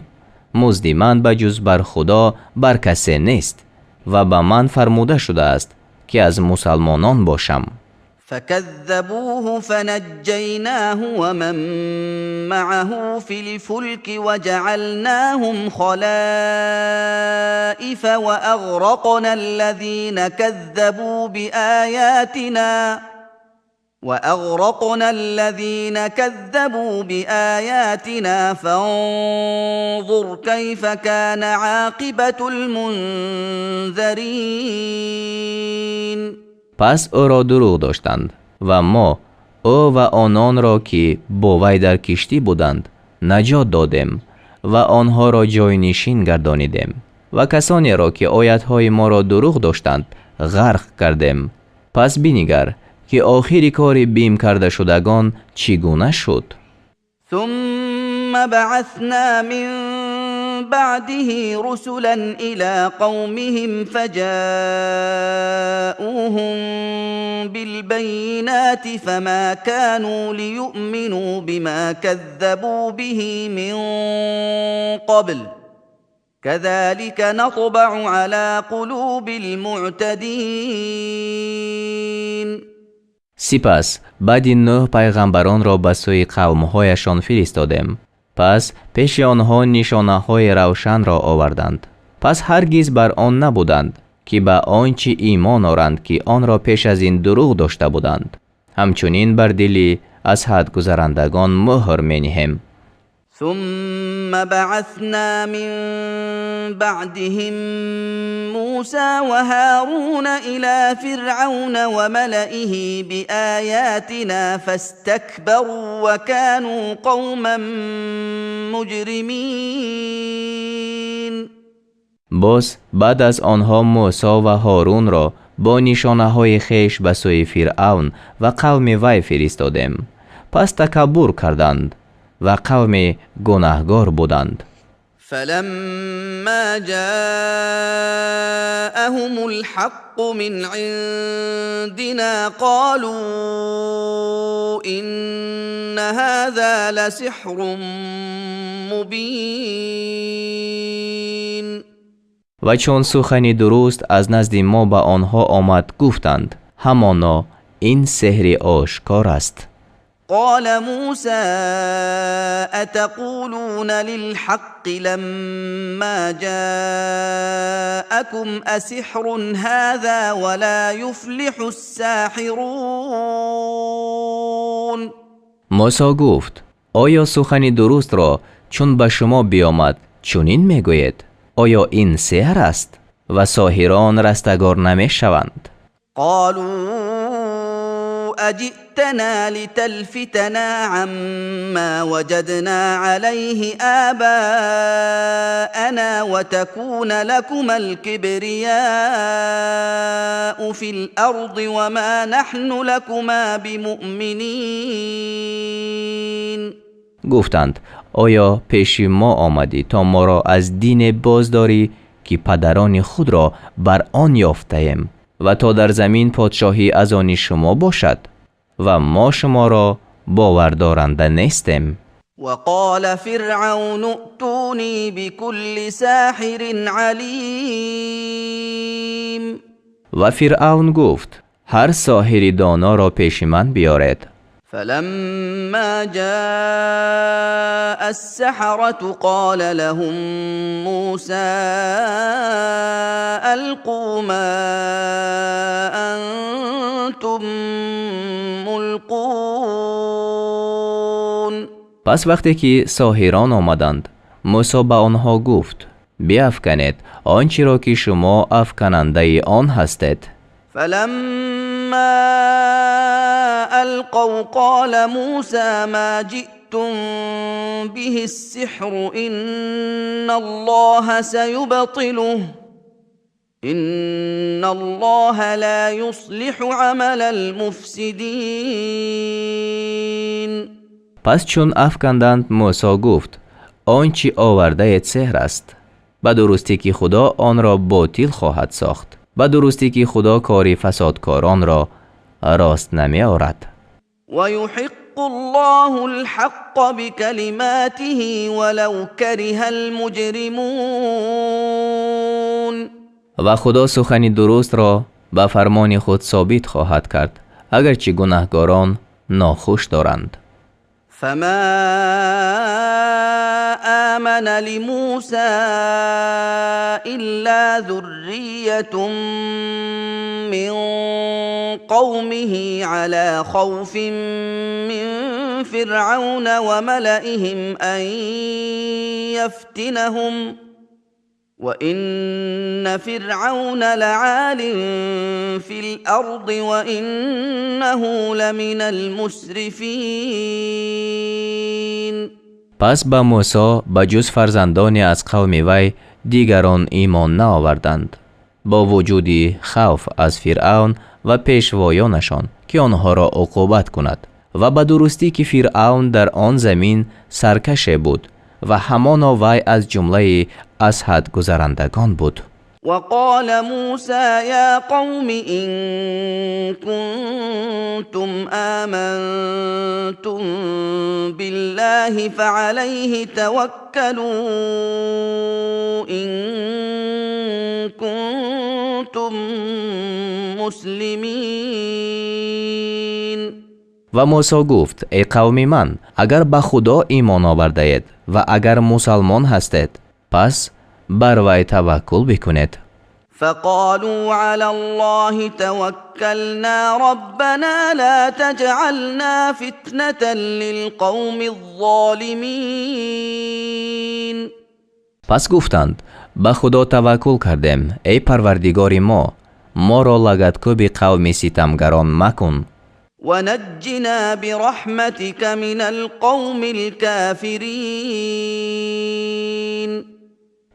مزد من بجز بر خدا بر کسی نیست و به من فرموده شده است که از مسلمانان باشم.
فكذبوه فنجيناه ومن معه في الفلك وجعلناهم خلائف وأغرقنا الذين كذبوا بآياتنا فانظر كيف كان عاقبة المنذرين.
پس او را دروغ داشتند و ما او و آنان را که با وی در کشتی بودند نجات دادیم و آنها را جای نشین گردانیدیم و کسانی را که آیتهای ما را دروغ داشتند غرق کردیم. پس بنگر که آخر کار بیم کرده شدگان چگونه شد.
ثم بعثنا من بعده رسلا إلى قومهم فجاءوهم بالبينات فما كانوا ليؤمنوا بما كذبوا به من قبل كذلك نطبع على قلوب المعتدين.
سپس بعد این 9 پیغمبران را به سوی قومهایشان فرستادیم. پس پیش آنها نشانه‌های روشن را آوردند. پس هرگز بر آن نبودند که به آنچه ایمان آورند که آن را پیش از این دروغ داشته بودند. همچنین بر دل از حد گذرندگان مهر می‌نهیم.
ثم بعثنا من بعدهم موسى وهارون إلى فرعون وملئه بآياتنا فاستكبروا وكانوا قوما مجرمين.
باز بعد از آنها موسی و هارون را با نشانه‌های خویش به سوی فرعون و قوم وی فرستادیم. پس تکبر کردند و قوم گناهگار بودند.
فلما جاءهم الحق من عندنا قالوا إن هذا لسحر مبين.
و چون سخنی درست از نزد ما به آنها آمد گفتند همانا این سحر آشکار است.
قال موسى أتقولون للحق لما جاءكم أسحر هذا ولا يفلح الساحرون.
موسی گفت آیا سخنی درست را چون به شما بیامد چنین میگوید؟ آیا این سحر است و ساحران رستگار نمی شوند؟
قالوا أجئتنا لتلفتنا عما وجدنا عليه آباءنا وتكون لكما الكبرياء في الأرض وما نحن لكما بمؤمنين.
گفتند آیا پیش ما آمدی تا ما را از دین بازداری که پدران خود را بر آن یافته‌ایم و تا در زمین پادشاهی از آن شما باشد و ما شما را باوردارنده نیستیم.
وقال فرعون ائتوني بكل ساحر علیم.
و فرعون گفت هر ساحر دانا را پیش من بیارید.
فلما جاء السحرة قال لهم موسى ألقوا ما أنتم ملقون.
پس وقتی که ساحران آمدند موسی به آنها گفت بیافکنید آنچه را که شما افکننده آن هستید.
فلما ألقوا قال موسى ما جئتم به السحر إن الله سيبطله إن الله لا يصلح عمل المفسدين.
پس چون افکندند موسی گفت آنچه آورده سحر است، به درستی که خدا آن را باطل خواهد ساخت. به درستی که خدا کاری فسادکاران را راست نمی آورد.
ويحق الله الحق بكلماته ولو كره المجرمون.
و خدا سخن درست را به فرمان خود ثابت خواهد کرد اگرچه گناهکاران ناخوش دارند.
فما آمن لموسى إلا ذرية من قومه على خوف من فرعون وملئهم أن يفتنهم وإن فرعون لعال في الأرض وإنه لمن المسرفين.
پس به موسی به جز فرزندانی از قوم وی دیگران ایمان نآوردند، با وجود خوف از فرعون و پیشوایانشان که آنها را عقوبت کند، و به درستی که فرعون در آن زمین سرکش بود و همانا وی از جمله از حد گذرندگان بود.
وقال موسى يا قوم إن كنتم آمنتم بالله فعليه توكلوا إن كنتم مسلمين.
و موسی گفت ای قوم من، اگر به خدا ایمان آورده اید و اگر مسلمان هستید پس بر وی توکل بکنید.
فقالوا على الله توكلنا ربنا لا تجعلنا فتنة للقوم الظالمين.
پس گفتند به خدا توکل کردیم ای پروردگار ما را لگدکوب قوم ستمگران مکن.
ونجنا برحمتك من القوم الكافرين.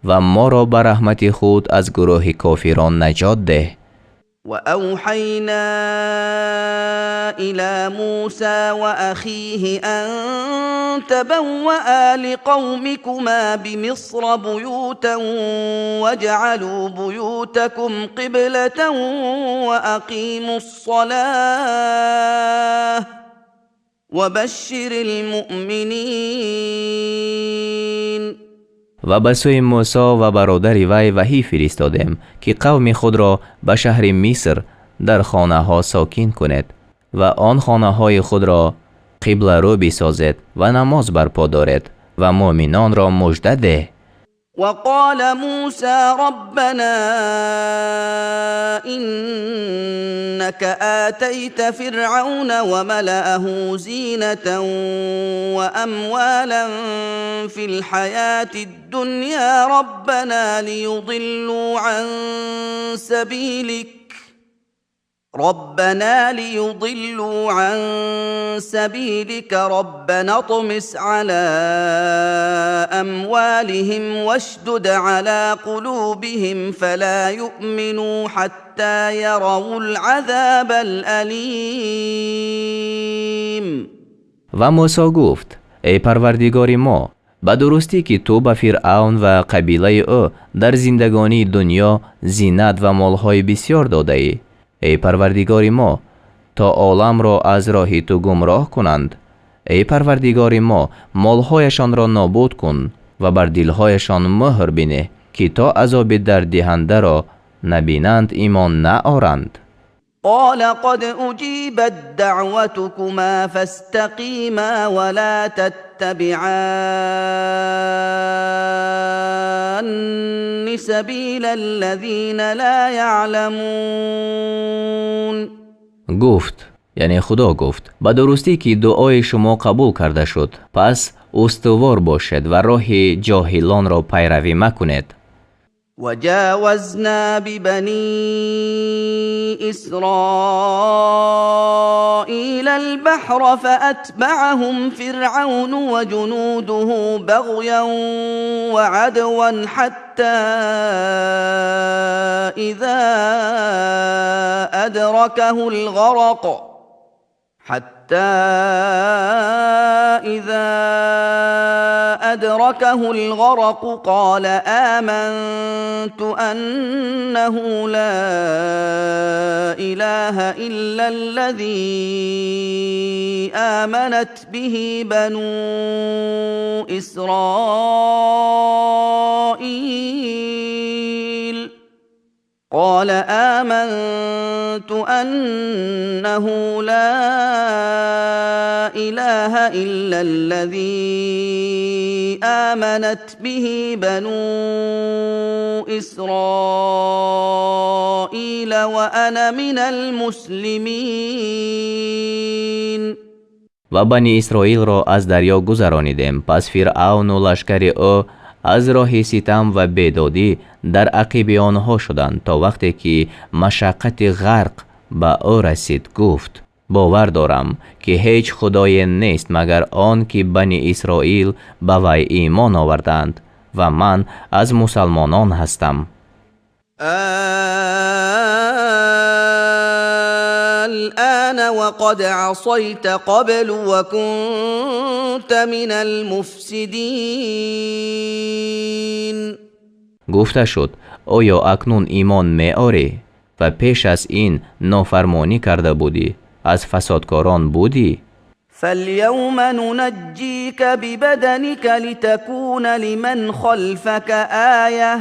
و ما را به رحمت خود از گروه کافران نجات ده.
وأوحينا إلى موسى وأخيه أن تبوأ لقومكما بمصر بيوتا واجعلوا بيوتكم قبلة وأقيموا الصلاة وبشر المؤمنين.
و به سوی موسی و برادر وی وحی فرستادیم که قوم خود را به شهر مصر در خانه ها ساکن کنید و آن خانه های خود را قبله رو بسازید و نماز برپا دارید و مؤمنان را مژده ده.
وقال موسى ربنا إنك آتيت فرعون وملأه زينة وأموالا في الحياة الدنيا ربنا ليضلوا عن سبيلك ربنا اطمس على أموالهم واشدد على قلوبهم فلا يؤمنوا حتى يروا العذاب الأليم.
و موسی گفت ای پروردگار ما، به درستی که تو به فرعون و قبیله او در زندگانی دنیا زینت و مالهای بسیار داده ای. ای پروردگار ما، تا عالم را از راه تو گمراه کنند. ای پروردگار ما، مالهایشان را نابود کن و بر دلهایشان مهر بینه که تا عذاب درددهنده را نبینند ایمان نآورند.
قال قد أجيبت دعوتكما فاستقيما ولا تتبعان سبيل الذين لا يعلمون.
گفت یعنی خدا گفت به درستی که دعای شما قبول کرده شد، پس استوار باشد و راه جاهلان را پیروی مکنید.
وجاوزنا ببني إسرائيل البحر فأتبعهم فرعون وجنوده بغيا وعدوا حتى إذا حتى إذا أدركه الغرق قال آمنت أنه لا إله إلا الذي آمنت به بنو إسرائيل قال آمنت أنه لا إله إلا الذي آمنت به بنو إسرائيل وأنا من المسلمين.
و بنی اسرائیل را از دریا گذرانیدیم. پس فرعون و لشکر او از راه ستم و بیدادی در عقیب آنها شدند تا وقتی که مشقت غرق به او رسید گفت باور دارم که هیچ خدای نیست مگر آن که بنی اسرائیل به وی ایمان آوردند و من از مسلمانان هستم.
الآن وقد عصيت قبل وكنت من المفسدين.
گفته شد آیا اکنون ایمان می آری و پیش از این نافرمانی کرده بودی، از فسادکاران بودی؟
فاليوم ننجيك ببدنك لتكون لمن خلفك آية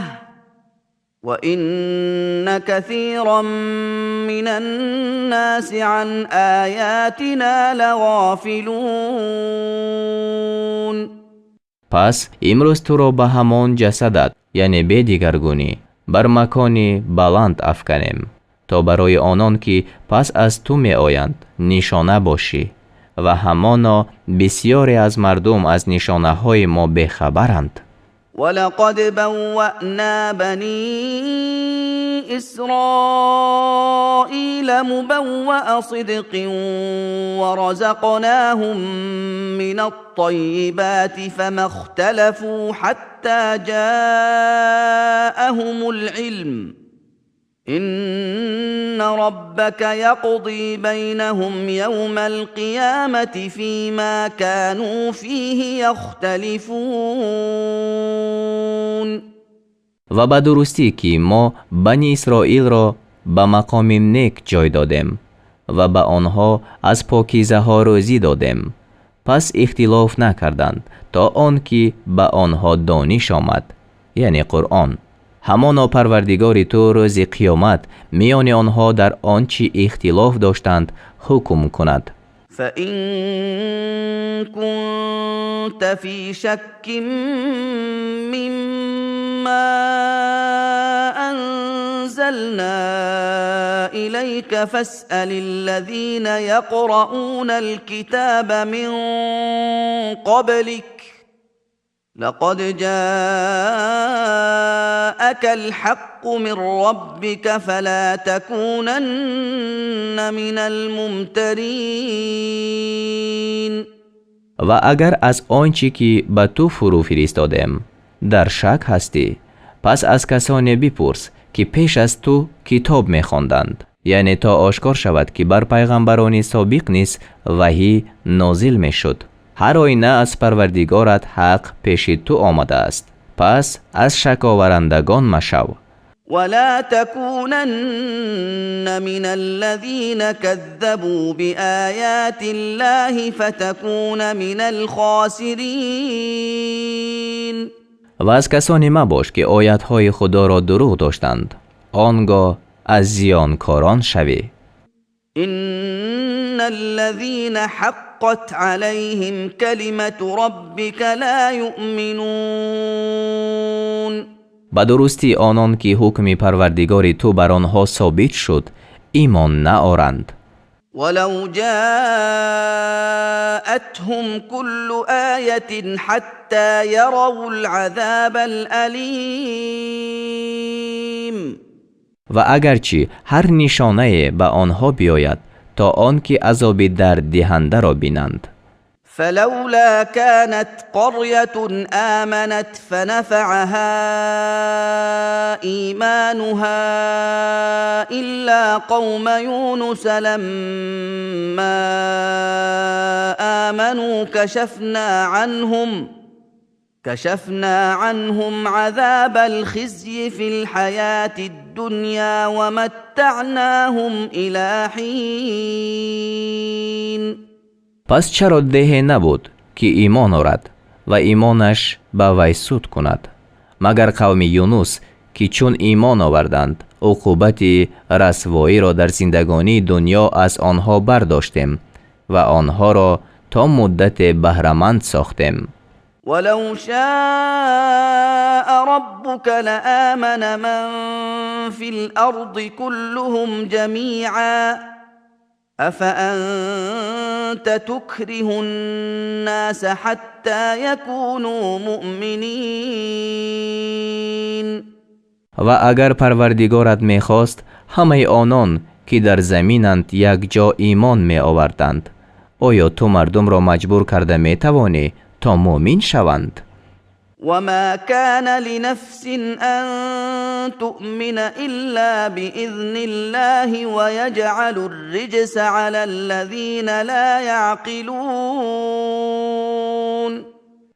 وإن كثيرا من الناس عن آياتنا لغافلون.
پس امروز تو را به همان جسدت یعنی به دیگرگونی بر مکانی بلند افکنیم تا برای آنان که پس از تو می آیند نشانه باشی و همانا بسیاری از مردم از نشانه های ما بخبرند.
ولقد بوأنا بني إسرائيل مبوأ صدق ورزقناهم من الطيبات فما اختلفوا حتى جاءهم العلم إن ربك يقضي بينهم يوم القيامة فيما كانوا فيه يختلفون.
و به درستی که ما بنی اسرائیل را به مقام نیک جای دادیم و به آنها از پاکیزه ها روزی دادیم، پس اختلاف نکردند تا آن که به آنها دانش آمد یعنی قرآن. همانا پروردگار تو روز قیامت میان آنها در آنچه اختلاف داشتند حکم کند.
فإن كنت في شك مما أنزلنا إليك فاسأل الذين يقرؤون الكتاب من قبلك لقد جاءك الحق من ربك فلا تكونن من الممترين.
و اگر از آنچه که به تو فرو فرستادیم در شک هستی، پس از کسانی بپرس که پیش از تو کتاب می‌خواندند، یعنی تا آشکار شود که بر پیغمبران سابق نیز وحی نازل می‌شد. هر آینه از پروردگارت حق پیش تو آمده است، پس از شک آورندگان مشو.
ولا تكونن من الذين كذبوا بآيات الله فتكون من الخاسرين.
و از کسانی مباش که آیاتهای خدا را دروغ داشتند، آنگاه از زیانکاران شوی.
إن الذين حقت عليهم كلمة ربك لا يؤمنون.
به درستی آنان که حکم پروردگار تو بر آنها ثابت شد ایمان نآورند.
ولو جاءتهم كل آية حتى يروا العذاب الأليم.
و اگرچه هر نشانه به آنها بیاید تا آن که عذاب درد دهنده را بینند.
فلولا كانت قرية آمنت فنفعها إيمانها إلا قوم يونس لما آمنوا كشفنا عنهم عذاب الخزي في الحياة الدنيا ومتعناهم إلى حين.
پس چرا ده نبود که ایمان آرد و ایمانش به وی سود کند مگر قوم یونس که چون ایمان آوردند عقوبت رسوایی را در زندگانی دنیا از آنها برداشتیم و آنها را تا مدت بهره‌مند ساختیم.
ولو شاء ربك لآمن من في الأرض كلهم جميعا أفأنت تكره الناس حتى يكونوا مؤمنين.
و اگر پروردگارت می‌خواست همه آنان که در زمینند یک جا ایمان می آوردند، آیا تو مردم را مجبور کرده می توانی تا مؤمن شوند؟
وما كان لنفس أن تؤمن إلا بإذن الله ويجعل الرجس على الذين لا يعقلون.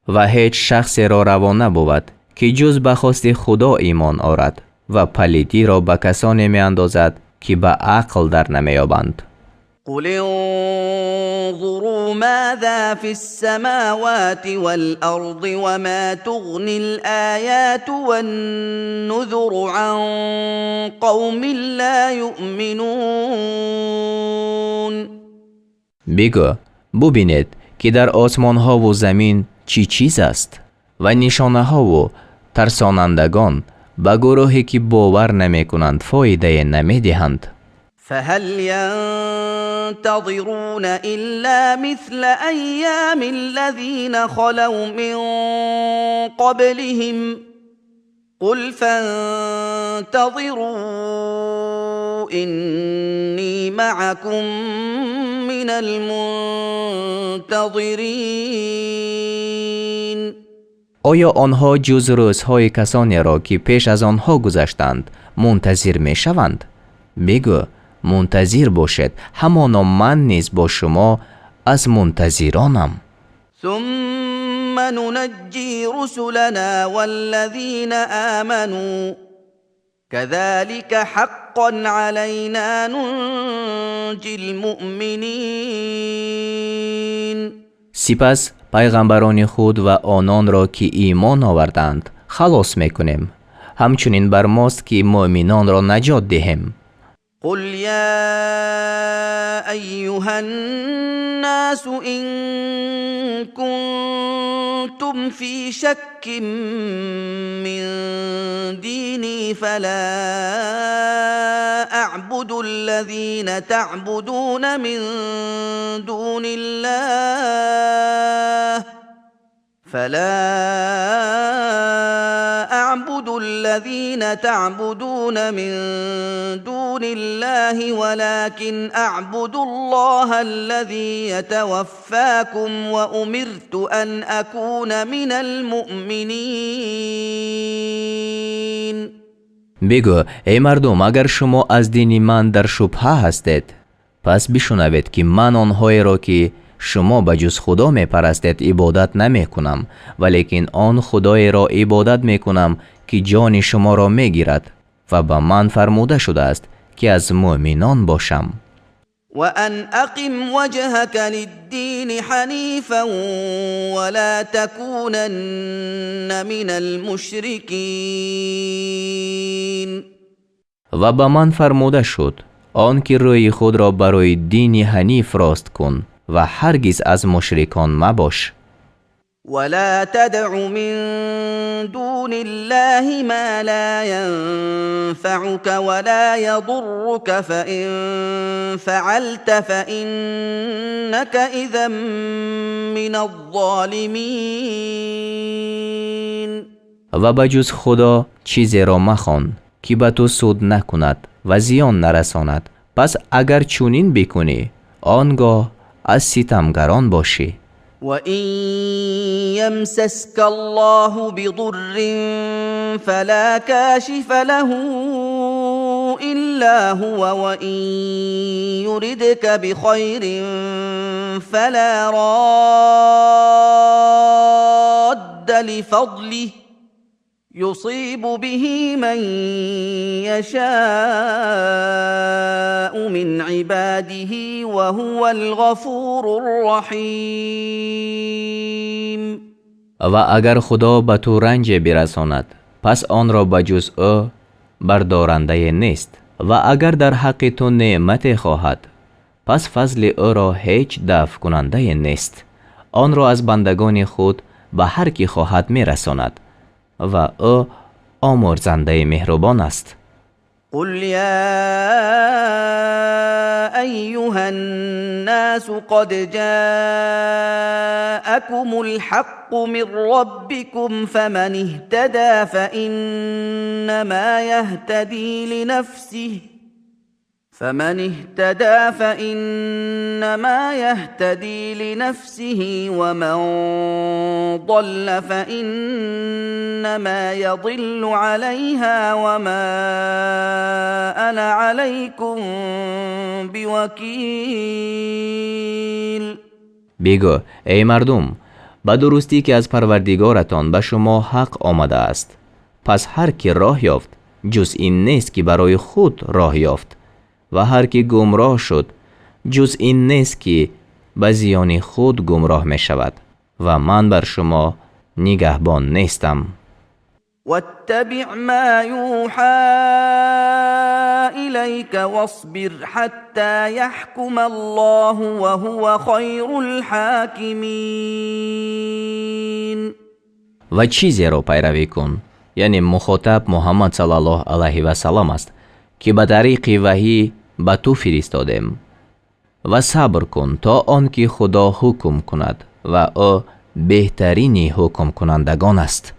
و هیچ شخص را روا نبود که جز به خواست خدا ایمان آرد و پلیدی را به کسانی می اندازد که به عقل در نمیابند.
قل انظروا ماذا في السماوات والأرض وما تغني الآيات والنذر عن قوم لا يؤمنون.
بگو ببینید که در آسمان ها و زمین چی چیز است و نشانه ها و ترسانندگان به گروهی که باور نمی کنند فایده نمی دهند.
فهل ينتظرون إلا مثل أيام الذين خلوا من قبلهم قل فانتظروا إني معكم من المنتظرين.
آیا آنها جز روزهای کسانی را که پیش از آنها گذشتند منتظر می شوند؟ بگو منتظر باشد، همانا من نیز با شما از منتظرانم.
ثم ننجي رسلنا والذين آمنوا كذلك حقا علينا ننجي المؤمنين.
سپس پیغمبران خود و آنان را که ایمان آوردند خلاص میکنیم، همچنین بر ماست که مؤمنان را نجات دهیم.
قل يا أيها الناس إن كنتم في شك من ديني فلا أعبد الذين تعبدون من دون الله ولكن أعبد الله الذي يتوفاكم وأمرت أن أكون من المؤمنين.
بگو ای مردم اگر شما از دین من در شبهه هستید پس بشنوید که من آنهایی را که شما به جز خدا می پرستید عبادت نمی کنم ولیکن آن خدای را عبادت می کنم که جان شما را می گیرد و به من فرموده شده است که از مؤمنان باشم.
وأن أقم وجهك للدين حنيفا ولا تكونن من المشركين.
و به من فرموده شد آن که روی خود را برای دین حنیف راست کن و هرگز از مشرکان مباش.
ولا تدع من دون الله ما لا ينفعك ولا يضرك فإن فعلت فإنك إذا من الظالمين.
و بجز خدا چیزی را مخوان که به تو سود نکند و زیان نرساند، پس اگر چونین بکنی آنگاه از ستمگران باشی.
وَإِن يَمْسَسْكَ اللَّهُ بِضُرٍّ فلا كاشف له إلا هو وإن يردك بخير فلا راد لفضله يصيب به من يشاء من عباده وهو الغفور الرحیم.
و اگر خدا به تو رنج برساند پس آن را بجز او بردارنده نیست و اگر در حق تو نعمت خواهد پس فضل او را هیچ دفع کننده نیست. آن را از بندگان خود به هر کی خواهد میرساند و او آمرزنده مهربان است.
قل يا أيها الناس قد جاءكم الحق من ربكم فمن اهتدى فإنما يهتدي لنفسه ومن ضل فإنما يضل عليها وما أنا عليكم بوكيل.
بگو ای مردم، به درستی که از پروردگارتان به شما حق آمده است. پس هر کی راه یافت جز این نیست که برای خود راه یافت و هر کی گمراه شد جز این نیست که به زیان خود گمراه می شود و من بر شما نگهبان نیستم.
واتبع ما يوحى إليك واصبر حتى يحكم الله وهو خير الحاكمين.
و چیزی را پیروی کن، یعنی مخاطب محمد صلی الله علیه و سلم است که به طریق وحی به تو فرستادیم. و صبر کن تا آنکه خدا حکم کند و او بهترین حکم کنندگان است.